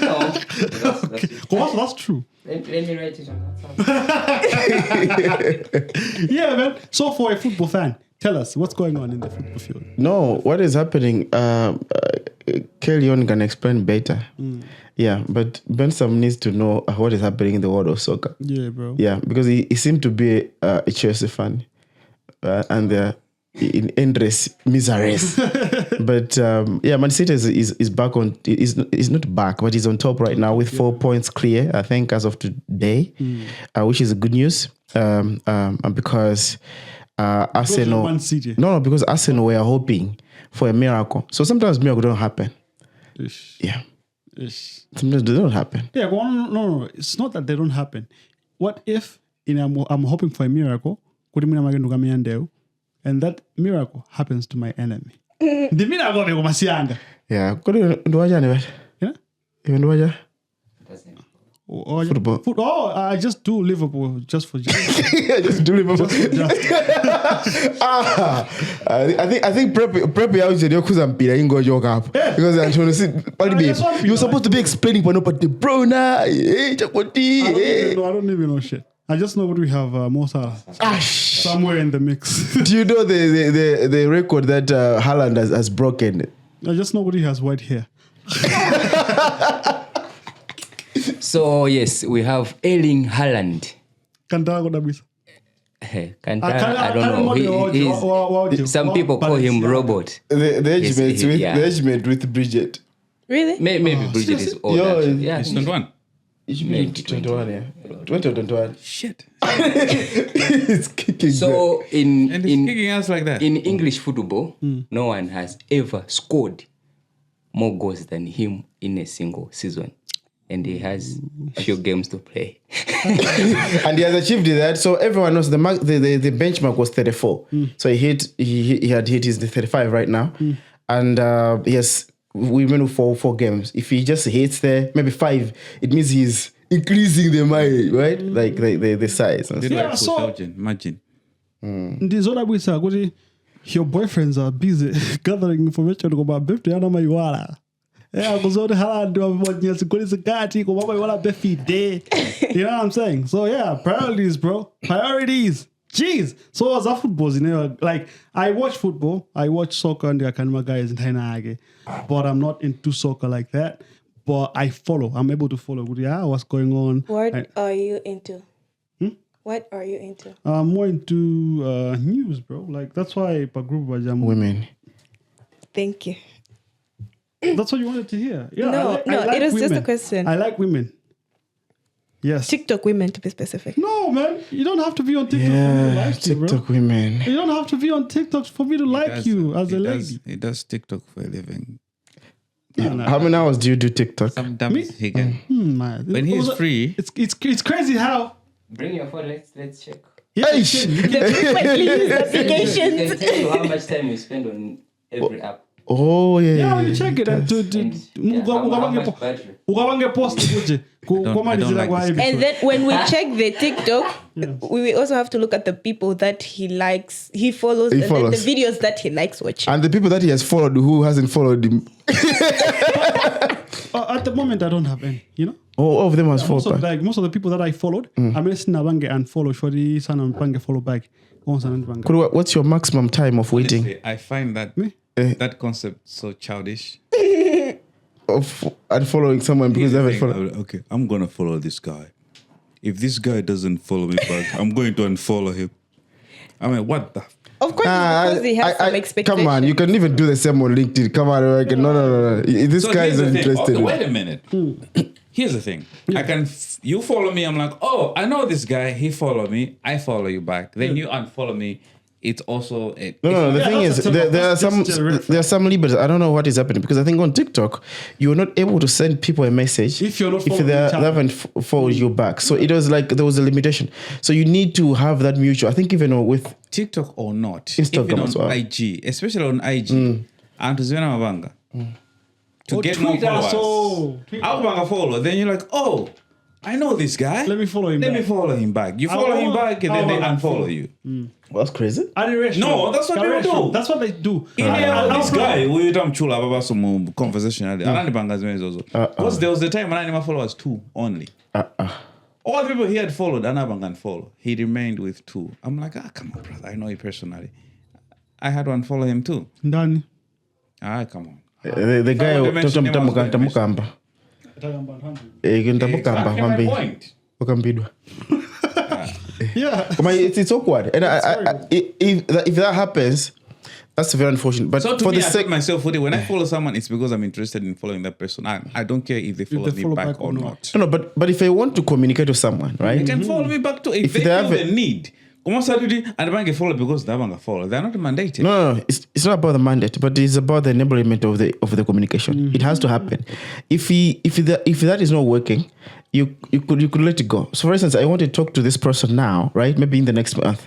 Okay. Well, that's true.
Let me write it on that.
Yeah, man. So for a football fan, tell us what's going on in the football field.
No, what is happening? Kellyon can explain better. Yeah, but Bensam needs to know what is happening in the world of soccer.
Yeah, bro.
Yeah, because he seemed to be a Chelsea fan, and they're in endless miseries. But Man City is back on. Is not back, but he's on top right now with 4 points clear, I think, as of today, which is good news. And because Arsenal,
Man City.
No, because Arsenal were hoping for a miracle. So sometimes miracles don't happen.
Ish.
Yeah.
Ish.
Sometimes they don't happen.
Yeah, no. It's not that they don't happen. What if I'm hoping for a miracle, and that miracle happens to my enemy? The miracle is masianga.
Yeah. Yeah.
Football. I just do Liverpool just for justice.
Just do Liverpool. I think prep out your cousin Peter ingo joke up because I'm trying to see. You're supposed to be explaining but bro na.
I don't even know shit. I just know what we have Mosa somewhere in the mix.
Do you know the record that Haaland has broken?
I just know what he has white hair.
So yes, we have Erling Haaland.
Kantara
I don't know. Some people call him Robot.
The age mate with Bridget.
Really?
Maybe Bridget is old.
Yo,
actually. Yeah,
It's 21.
It should be
Maybe
21, yeah. 20 or 21.
Shit.
It's kicking.
So
And it's kicking us like that.
in English football, no one has ever scored more goals than him in a single season. And he has few games to play.
And he has achieved that. So everyone knows the benchmark was 34. So he had hit his 35 right now. And yes, we went for 4 games. If he just hits there, maybe 5, it means he's increasing the mileage, right? Like the size. And
Did
stuff.
like
so-
4,000, imagine.
This other we say, your boyfriends are busy gathering information about birthday and my wala. Yeah, because all the hell do about yes, go to Gati, go my wala birthday day. You know what I'm saying? So yeah, priorities, bro. Priorities. Jeez. So as a football, like I watch football, I watch soccer and the Akanima guys in Tainage, but I'm not into soccer like that. But I follow. I'm able to follow. Yeah, what's going on?
What are you into? What are you into?
I'm more into news, bro. Like that's why group
Women.
Thank you.
That's what you wanted to hear. Yeah,
No, it was just a question.
I like women. Yes.
TikTok women, to be specific.
No, man. You don't have to be on TikTok for me to
Yeah,
like you, bro.
TikTok women.
You don't have to be on TikTok for me to like you as a lady.
He does TikTok for a living.
How many hours do you do TikTok?
Sometimes he can.
Man.
When he's
Also,
free,
it's crazy how.
Bring your phone, let's check.
Yeah,
Hey,
The frequently used
I
applications.
can tell you how much time you spend on every app.
Oh yeah.
yeah, you check it and
How much battery.
ukabange post kuje
I don't like this guy.
And then when we check the TikTok, we also have to look at the people that he likes, he follows, and then
follows.
the videos that he likes watching.
And the people that he has followed, who hasn't followed him?
At the moment, I don't have any. You know.
All of them has
Most
followed.
of, most of the people that I followed, I'm listening to Bange and follow. Shori Sana Bange follow back.
What's your maximum time of waiting?
honestly, I find that that concept so childish.
Of unfollowing someone because they haven't followed?
Okay, I'm gonna follow this guy. If this guy doesn't follow me back, I'm going to unfollow him. I mean, what the?
Of course, it's because he has some expectation.
Come on, you can even do the same on LinkedIn. Come on, like, no. This
So
guy
here's
is
the thing.
interested.
Okay, wait a minute. Here's the thing. I can. You follow me. I'm like, oh, I know this guy. He follow me. I follow you back. Then you unfollow me. It's also
No. The thing is, there are some liberties. I don't know what is happening because I think on TikTok you're not able to send people a message
If you're not
if
following
they
each other.
haven't followed you back. So it was like there was a limitation. So you need to have that mutual. I think even with
TikTok or not,
Instagram
even
as
on
well.
IG, especially on IG, and to Zwena Mabanga. To get more followers. I'll bang a follow. Then you're like, oh, I know this guy.
Let me follow him
Let
back.
me follow him back. You follow him back and then they unfollow you.
that's crazy.
No, that's what they do.
That's what they do.
This guy, we don't chula about some conversation. Because there was the time when I followers 2 only. All the people he had followed, Anabangan follow. He remained with 2. I'm like, come on, brother. I know you personally. I had one follow him too.
Ndani.
Come on.
The guy Tamukamba. Tamukamba
That's my point.
ukambidwa.
Yeah.
It's awkward. And if that happens, that's very unfortunate. But
So to
for
me,
the
I
sake,
put myself with it. When I follow someone, it's because I'm interested in following that person. I don't care if they follow me back or not.
no, but if I want to communicate with someone, right?
They can follow me back too. If they
they
feel
have
the
it-
need. And they follow because they want to follow. They're not mandated.
No. It's not about the mandate, but it's about the enablement of the communication. It has to happen. If that is not working, you could let it go. So, for instance, I want to talk to this person now, right? Maybe in the next month,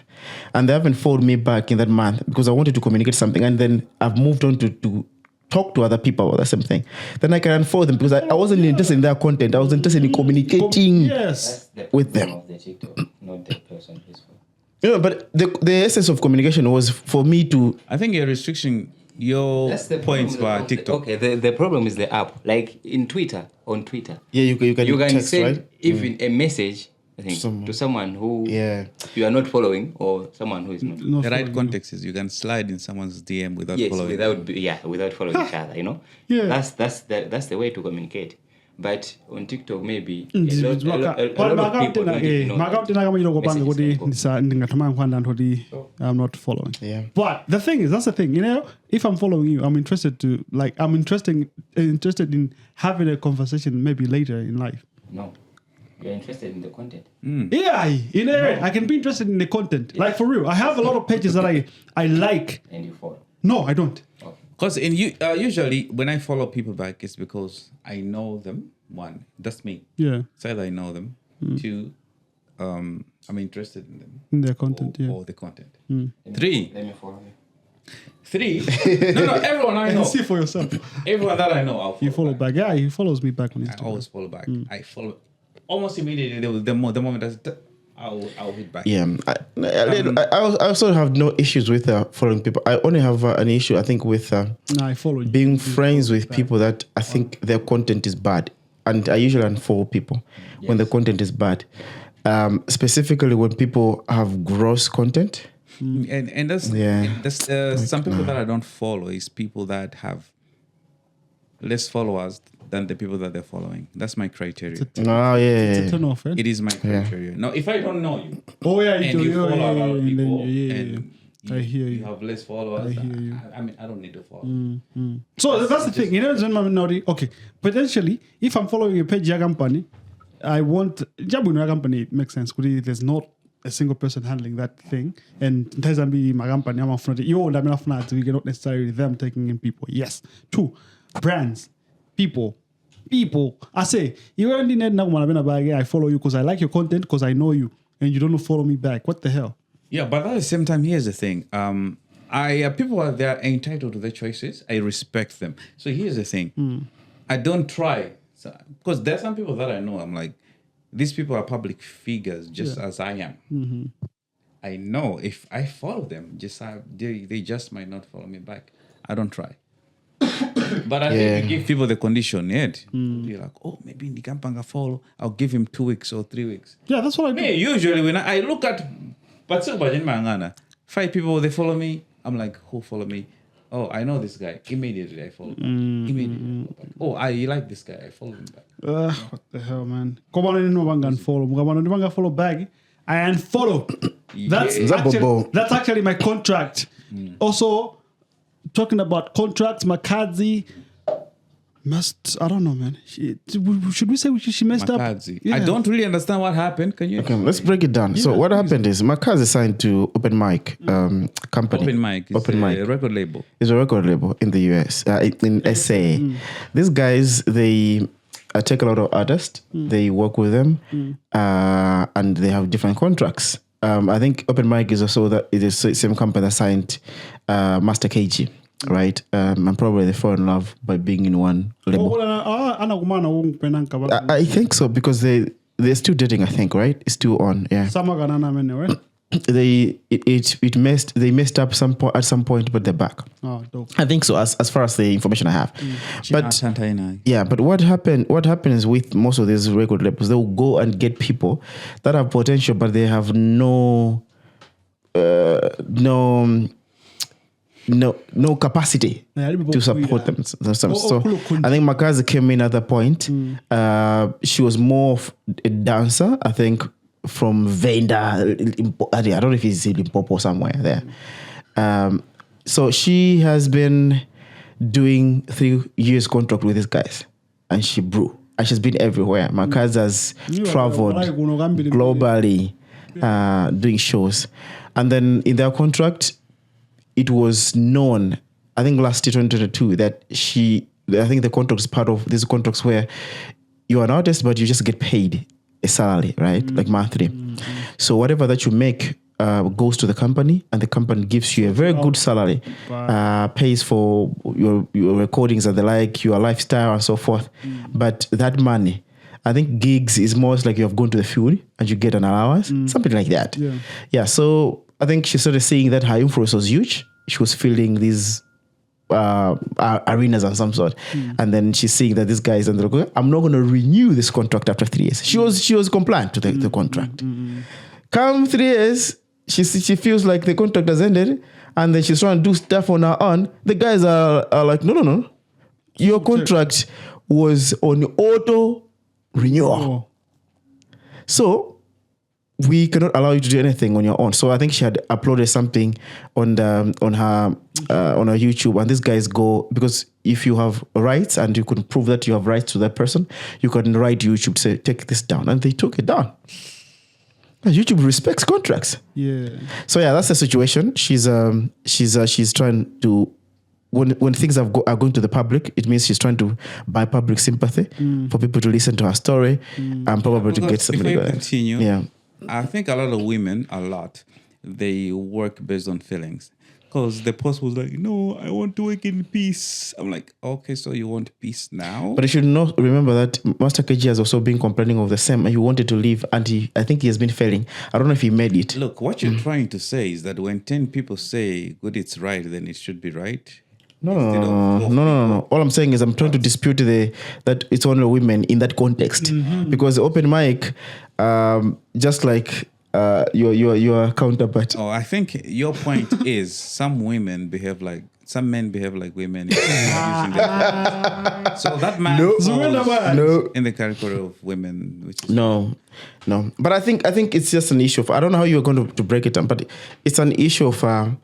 and they haven't followed me back in that month because I wanted to communicate something, and then I've moved on to talk to other people about the same thing. Then I can unfollow them because I wasn't interested in their content. I was interested in communicating
Yes.
with them.
Of the TikTok, not the person who's for.
But the essence of communication was for me to.
I think you're restricting your
That's the
points
problem.
by TikTok.
Okay, the problem is the app. Like on Twitter.
Yeah, you can text,
send
right?
even a message, I think, to someone who you are not following or someone who is not.
The right context is you can slide in someone's DM without
Yes,
following.
without following each other, you know.
Yeah.
That's the way to communicate. But on TikTok, maybe a lot of people don't even know that.
I'm not following.
Yeah.
But that's the thing, if I'm following you, I'm interested in having a conversation maybe later in life.
No. You're interested in the content.
Yeah, I can be interested in the content. Like for real, I have a lot of pages that I like.
And you follow.
No, I don't.
Because usually when I follow people back, it's because I know them. One, that's me.
Yeah.
It's either I know them. Two, I'm interested in them.
In their content,
or the content.
3. Let me follow you.
3. No, everyone I know.
See for yourself.
Everyone that I know, I'll follow.
You follow back. Yeah, he follows me back on
I
Instagram.
always follow back. I follow almost immediately. The moment I'll hit back.
Yeah, I also have no issues with following people. I only have an issue, I think, with
I follow you.
being friends with people that I think their content is bad, and I usually unfollow people when the content is bad. Specifically, when people have gross content.
And that's some people that I don't follow is people that have less followers than the people that they're following. That's my criteria.
It's a turn off, right?
It is my criteria. Now, if I don't know you,
and
you follow a lot of people,
and I hear you.
You have less followers.
I hear you.
I mean, I don't need to follow.
So that's the thing. Okay, potentially, if I'm following a page, company, I want Jabu company. It makes sense. There's not a single person handling that thing, and there's be my company. I'm afraid we cannot necessarily them taking in people. Yes. 2, brands, people. I say you already need I follow you because I like your content because I know you, and you don't follow me back. What the hell?
Yeah, but at the same time, here's the thing. People are there entitled to their choices. I respect them. So here's the thing. I don't try because there's some people that I know. I'm like, these people are public figures, just as I am. I know if I follow them, they just might not follow me back. I don't try. But I think you give people the condition, yet you're like, oh, maybe in the Kampanga follow, I'll give him 2 weeks or 3 weeks.
Yeah, that's what I do.
Me, usually when I look at, but 5 people they follow me, I'm like, who follow me? Oh, I know this guy. Immediately I follow back. Oh, I like this guy. I follow him back.
What the hell, man? Come on, no one can follow. Come on, no one can follow back. I unfollow. That's actually my contract. Also, talking about contracts, Makazi I don't know, man. Should we say she messed
Makazi.
up? Yeah.
I don't really understand what happened. Can you?
Okay, let's break it down. So what happened is Makazi signed to Open Mic company.
Open Mic is a record label.
It's a record label in the US, in SA. These guys, they take a lot of artists. They work with them, and they have different contracts. I think Open Mic is also it is the same company that signed Master KG. Right, and probably they fall in love by being in one label. I think so because they're still dating. I think right, it's still on. Yeah. They messed up at some point, but they're back.
Oh, dope.
I think so. As far as the information I have, but what happens with most of these record labels? They will go and get people that have potential, but they have no capacity to support themselves. So I think Makazi came in at that point. She was more of a dancer, I think, from Venda. I don't know if it's in Limpopo somewhere there. So she has been doing 3 years contract with these guys, and she brew. And she's been everywhere. Makazi has traveled globally doing shows. And then in their contract, it was known, I think last year, 2022, that I think the contract is part of these contracts where you're an artist, but you just get paid a salary, right? Like monthly. So whatever that you make goes to the company, and the company gives you a very good salary, pays for your recordings and the like, your lifestyle and so forth. But that money, I think gigs is more like you have gone to the field and you get an allowance, something like that. Yeah. So I think she started seeing that her influence was huge. She was filling these arenas of some sort, and then she's seeing that these guys, and they're like, I'm not going to renew this contract after 3 years. She was compliant to the contract. Come 3 years, she feels like the contract has ended, and then she's trying to do stuff on her own. The guys are like, no. Your contract was on auto renewal. So we cannot allow you to do anything on your own. So I think she had uploaded something on her YouTube, and these guys go, because if you have rights and you can prove that you have rights to that person, you can write YouTube to say take this down, and they took it down. And YouTube respects contracts.
Yeah.
So yeah, that's the situation. She's trying to. When things are going to the public, it means she's trying to buy public sympathy for people to listen to her story and probably to get somebody.
If I continue, I think a lot of women, they work based on feelings. Because the post was like, no, I want to work in peace. I'm like, okay, so you want peace now?
But you should not remember that Master KG has also been complaining of the same. He wanted to leave, and I think he has been failing. I don't know if he made it.
Look, what you're trying to say is that when 10 people say, good, it's right, then it should be right.
No. All I'm saying is I'm trying to dispute that it's only women in that context. Because open mic, just like your counterpart.
Oh, I think your point is some men behave like women. So that man falls in the category of women. Which is
No. But I think it's just an issue of, I don't know how you're going to break it down, but it's an issue of I'm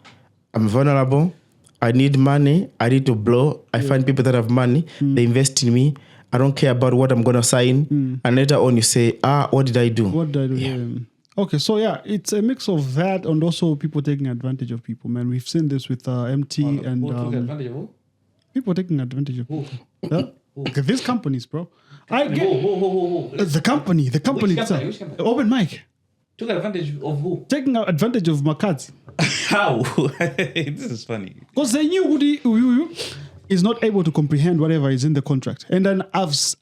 vulnerable. I need money. I need to blow. I find people that have money. They invest in me. I don't care about what I'm going to sign. And later on you say, what did I do?
What did I do? Yeah. Okay, so it's a mix of that and also people taking advantage of people, man. We've seen this with MT and...
advantage of who?
People taking advantage of
who?
Yeah? Okay, these companies, bro.
Who?
The company
Which
itself.
company?
Open mic.
Took advantage of who?
Taking advantage of my cards.
How? This is funny.
Because they knew who is not able to comprehend whatever is in the contract. And then
assuming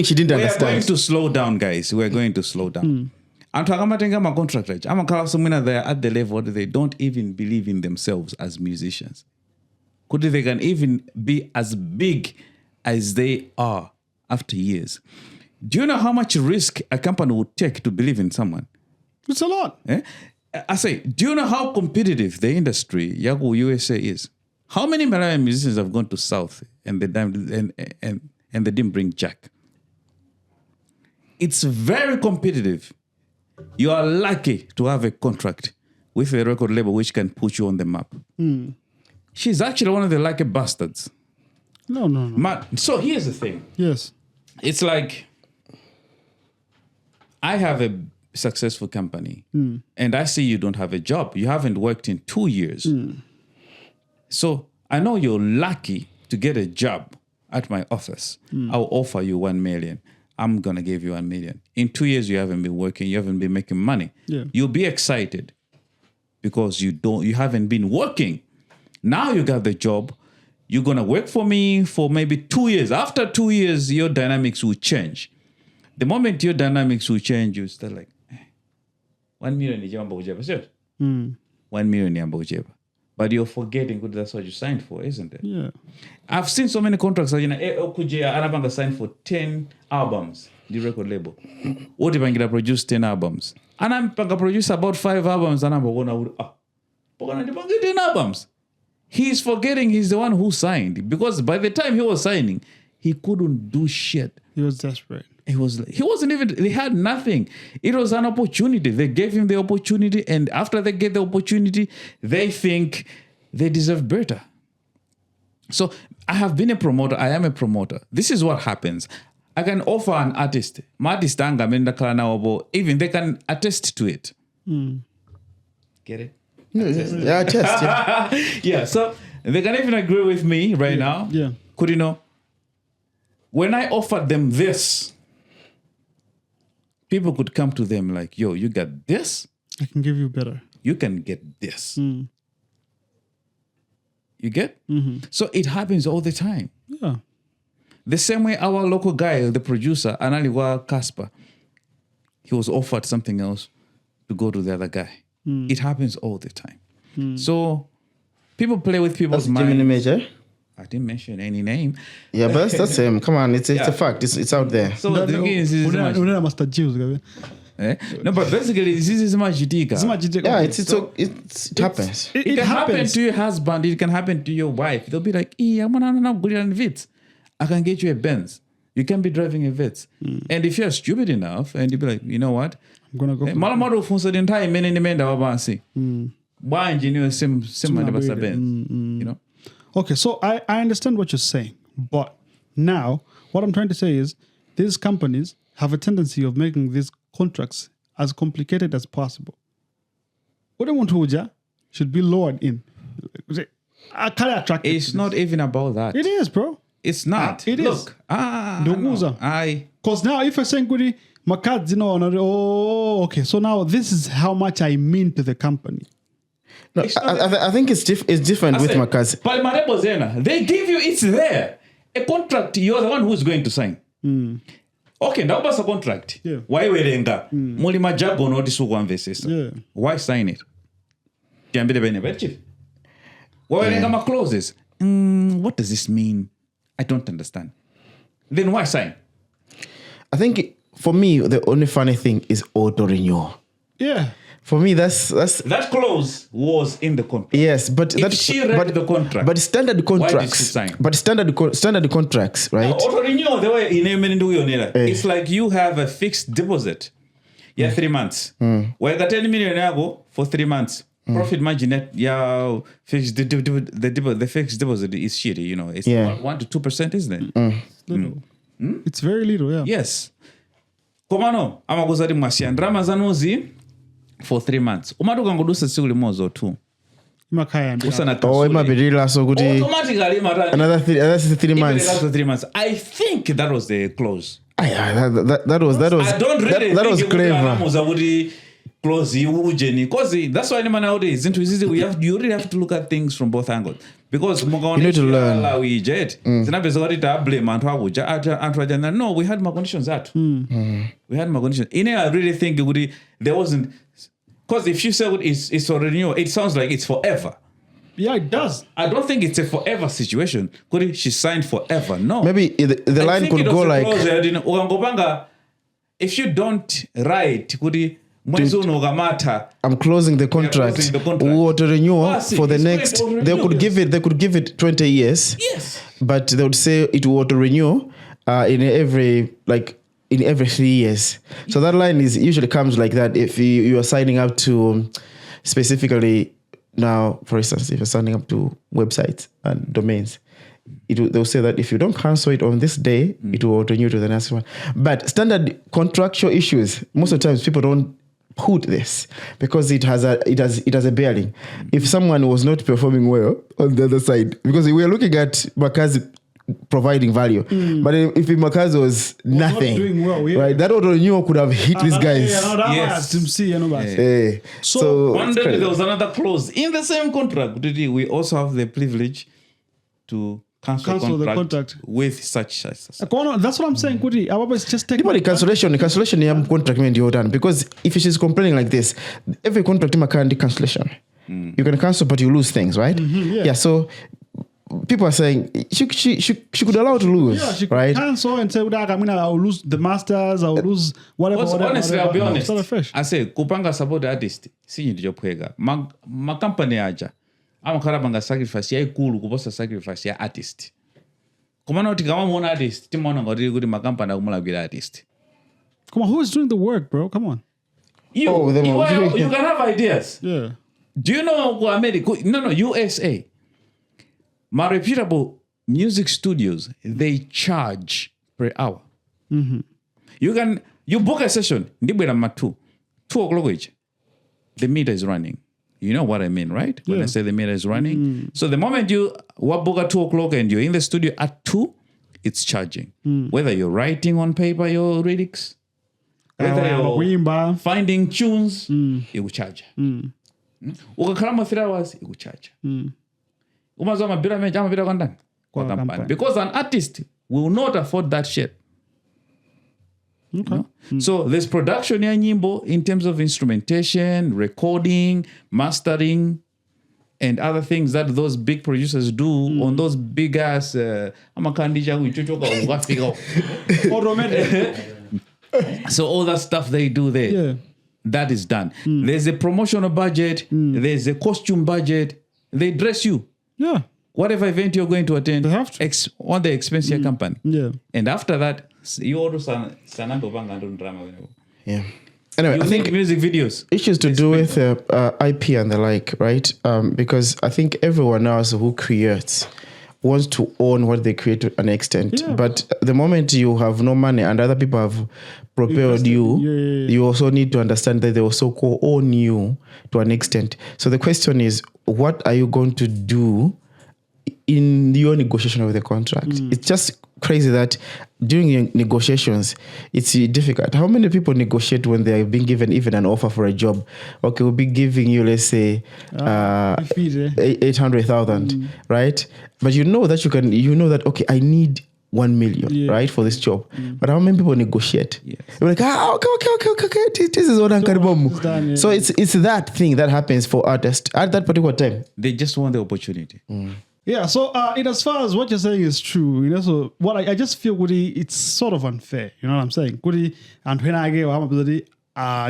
she didn't understand.
We are going to slow down, guys. We are going to slow down. I'm talking about my contract. I'm a call someone there at the level that they don't even believe in themselves as musicians. Could they can even be as big as they are after years? Do you know how much risk a company would take to believe in someone?
It's a lot.
I say, do you know how competitive the industry, Yago USA, is? How many Malawian musicians have gone to South and they didn't bring Jack? It's very competitive. You are lucky to have a contract with a record label which can put you on the map. She's actually one of the lucky bastards.
No.
So here's the thing.
Yes.
It's like, I have a successful company and I see you don't have a job. You haven't worked in 2 years. So I know you're lucky to get a job at my office. I'll offer you 1 million. I'm going to give you 1 million. In 2 years, you haven't been working. You haven't been making money.
Yeah.
You'll be excited because you haven't been working. Now you got the job. You're going to work for me for maybe 2 years. After 2 years, your dynamics will change. The moment your dynamics will change, you start like, 1 million is yamba ujeba, sir. 1 million yamba ujeba. But you're forgetting that's what you signed for, isn't it?
Yeah.
I've seen so many contracts. Anabanga signed for 10 albums, the record label. What if I'm going to produce 10 albums? And I'm going to produce about 5 albums. And I'm going to 10 albums. He's forgetting he's the one who signed. Because by the time he was signing, he couldn't do shit.
He was desperate.
He had nothing. It was an opportunity. They gave him the opportunity, and after they get the opportunity, they think they deserve better. So I have been a promoter. I am a promoter. This is what happens. I can offer an artist. Even they can attest to it. Get it?
Yeah, attest. Yeah.
Yeah, so they can even agree with me right now.
Yeah.
Could you know? When I offered them this, people could come to them like, yo, you got this?
I can give you better.
You can get this. You get? So it happens all the time.
Yeah.
The same way our local guy, the producer, Analiwa Kasper, he was offered something else to go to the other guy. It happens all the time. So people play with people's minds.
Gemini Major?
I didn't mention any name.
Yeah, but that's him. Come on, it's a fact. It's out there.
So the thing is
Master Jules,
No, but basically, this is majitika.
Yeah, it happens.
It can happen to your husband. It can happen to your wife. They'll be like, I'm not good at Vitz. I can get you a Benz. You can be driving a Vitz. And if you're stupid enough, and you'll be like, you know what?
I'm going to go.
Malamado funsa the entire men in the men that wabansi. Why engineer sim you know?
Okay, so I understand what you're saying. But now, what I'm trying to say is these companies have a tendency of making these contracts as complicated as possible. What they want to should be lowered in.
It's not even about that.
It is, bro.
It's not.
It is. Because now if I say, my cards, okay, so now this is how much I mean to the company.
No, I think it's different with Makazi.
But they give you, it's there. A contract, you're the one who's going to sign. Okay, now what's a contract?
Yeah.
Why werenga? Mulima jago no disugu verses.
Yeah.
Why sign it? Why werenga my clauses? What does this mean? I don't understand. Then why sign?
I think for me the only funny thing is auto renewal.
Yeah.
For me, that's
that clause was in the contract.
Yes, but
if she read the contract,
but standard contracts.
Why did she sign?
But standard contracts, right?
No, auto renewal the way it's like you have a fixed deposit. Yeah, 3 months. Where the 10 million ago for 3 months. Profit margin net, fixed the fixed deposit is shitty. It's 1 to 2%, isn't it?
It's very little, yeah.
Yes. Komano, amagozari mwasiandra zanozi for 3 months. Umaduka ngodusa siguli mozo tu.
Imabirila so good.
Automatically
another 3 months.
Another 3 months. I think that was the clause.
That was
I don't really
that was
think
clever.
Close because that's why nowadays you really have to look at things from both angles because
you need to learn.
No, we had my conditions we had my conditions. I really think there wasn't, because if you say it's for renewal, it sounds like it's forever.
Yeah, it does.
I don't think it's a forever situation. Could she signed forever? No.
Maybe the line could go like
if you don't write,
I'm closing the contract. Auto renewal for the next. They could give it 20 years.
Yes.
But they would say it will auto renew in every 3 years. So that line usually comes like that if you are signing up to specifically now, for instance, if you're signing up to websites and domains. They'll say that if you don't cancel it on this day, it will renew to the next one. But standard contractual issues, most of the times people don't put this because it has a bearing. If someone was not performing well on the other side, because we are looking at Makazi providing value, but if Makazi was nothing,
not doing well,
right? That auto renewal could have hit these guys.
So one day there was another clause in the same contract. We also have the privilege to cancel the contract with such.
That's what I'm saying. Just take
cancellation contract mean you're done, because if she's complaining like this, every contract can do cancellation. You can cancel, but you lose things, right? Yeah. So people are saying she could allow to lose. Yeah, she could right?
cancel and say, I'll lose the masters, I'll lose whatever.
Honestly,
I'll
be honest.
I
say kupanga support artist. See you ma company aja. I'm karabanga sacrifice ya ikulu kuposa sacrifice ya artist. Kumana uti kama muona artist, timu wana ngori gudi makampana kumula bila artist.
Come on, who is doing the work, bro? Come on.
You can have ideas.
Yeah.
Do you know America? No, USA. My reputable music studios, they charge per hour. You book a session, 2 o'clock, the meter is running. You know what I mean, right? When I say the meter is running. So the moment you book at 2 o'clock and you're in the studio at 2, it's charging. Whether you're writing on paper your lyrics, whether you're finding tunes, it will charge. Ukakalama 3 hours, it will charge. Because an artist will not afford that shit. Okay. So there's production ya nyimbo in terms of instrumentation, recording, mastering, and other things that those big producers do on those big ass So all that stuff they do there,
Yeah.
that is done. There's a promotional budget. There's a costume budget. They dress you.
Yeah.
Whatever event you're going to attend,
They have to.
on the expense your company.
Yeah.
And after that, you also
Yeah. Anyway,
you
I think
make music videos.
issues to do with IP and the like, right? Because I think everyone else who creates wants to own what they create to an extent.
Yeah.
But the moment you have no money and other people have propelled you, you also need to understand that they also co-own you to an extent. So the question is, what are you going to do in your negotiation of the contract? It's just crazy that during your negotiations, it's difficult. How many people negotiate when they are being given even an offer for a job? Okay, we'll be giving you, let's say, 800,000, right? But you know that, okay, I need 1 million, right, for this job. But how many people negotiate?
Yes.
You're like, okay. This is what I'm going. So it's that thing that happens for artists at that particular time.
They just want the opportunity.
Yeah, so in as far as what you're saying is true, so what I just feel Goody, it's sort of unfair. You know what I'm saying? Goody, and when I get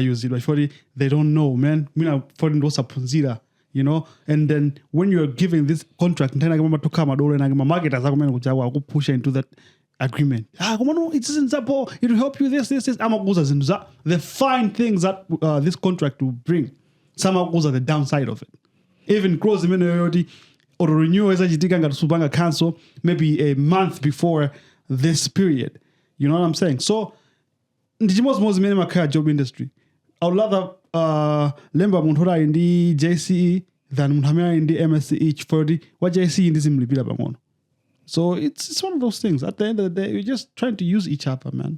use it, but for they don't know, man. For those are and then when you're giving this contract, then I remember to come and I market as I go push into that agreement. It isn't support, it will help you this. The fine things that this contract will bring. Some of those are the downside of it. Even close the minority or renew as I cancel maybe a month before this period. You know what I'm saying? So most minimum job industry. I would rather lemba munthora in the JCE than munhamia in the MSc each 40. What JCE in this imlipila bangon. So it's one of those things. At the end of the day, we're just trying to use each other, man.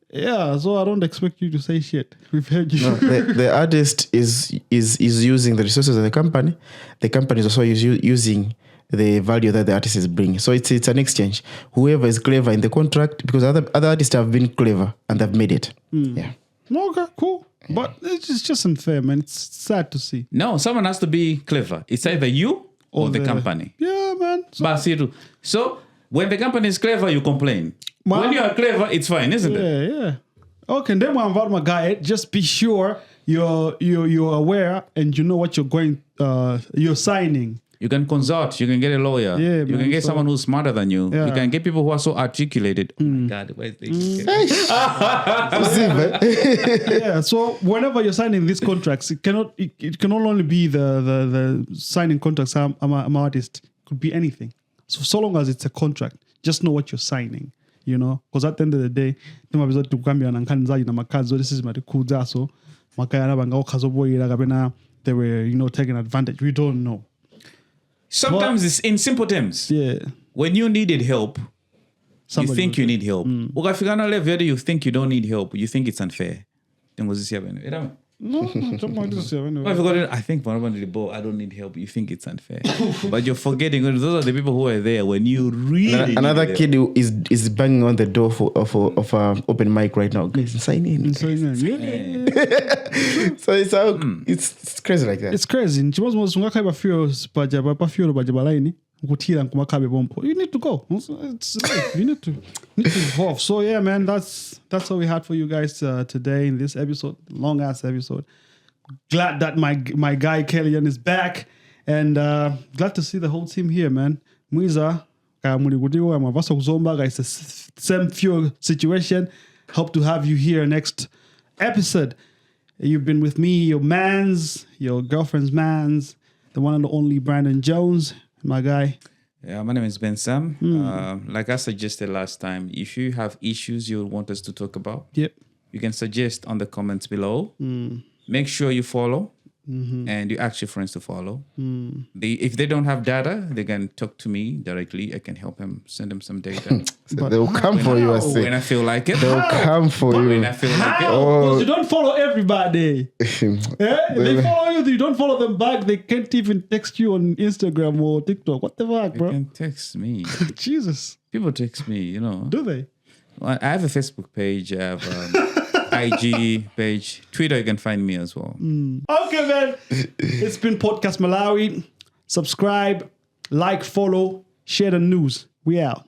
Yeah, so I don't expect you to say shit. We've heard you.
No, the artist is using the resources of the company. The company is also using the value that the artist is bringing. So it's an exchange. Whoever is clever in the contract, because other artists have been clever and they've made it. Yeah.
Okay, cool. But it's just unfair, man. It's sad to see.
No, someone has to be clever. It's either you or the company.
Yeah, man.
So when the company is clever, you complain. When you are clever, it's fine, isn't it?
Yeah. Okay, then my guy, just be sure you're aware and you know what you're signing.
You can consult. You can get a lawyer.
Yeah,
you can get someone who's smarter than you.
Yeah.
You can get people who are so articulated. Oh my God, where's this?
Yeah. So whenever you're signing these contracts, it can not only be the signing contracts. I'm an artist. It could be anything. So long as it's a contract, just know what you're signing. Because at the end of the day, this is my kuzaso. They were, taking advantage. We don't know.
Sometimes it's in simple terms.
Yeah.
When you needed help,
Somebody
you think you need help. You think you don't need help. You think it's unfair.
No,
I think I don't need help. You think it's unfair. But you're forgetting those are the people who are there when you really
another kid who is banging on the door of open mic right now. Guys, sign in.
So
it's crazy like that.
It's crazy. You need to go. It's you need to evolve. So yeah, man, that's all we had for you guys today in this episode, long ass episode. Glad that my guy Kellyan is back, and glad to see the whole team here, man. Muiza, it's the same few situation. Hope to have you here next episode. You've been with me, your girlfriend's mans, the one and the only Brandon Jones. My guy.
Yeah, my name is Bensam. Like I suggested last time, if you have issues you want us to talk about, you can suggest on the comments below. Make sure you follow and you ask your friends to follow. If they don't have data, they can talk to me directly. I can help them, send them some data.
They'll come for you, I say.
When I feel like it.
They'll come for you.
When I feel like it.
Because you don't follow everybody. They follow you, you don't follow them back. They can't even text you on Instagram or TikTok. What the fuck, bro?
They can text me.
Jesus.
People text me,
Do they?
Well, I have a Facebook page. I have IG page. Twitter, you can find me as well.
Okay, man. It's been Podcast Malawi. Subscribe, like, follow, share the news. We out.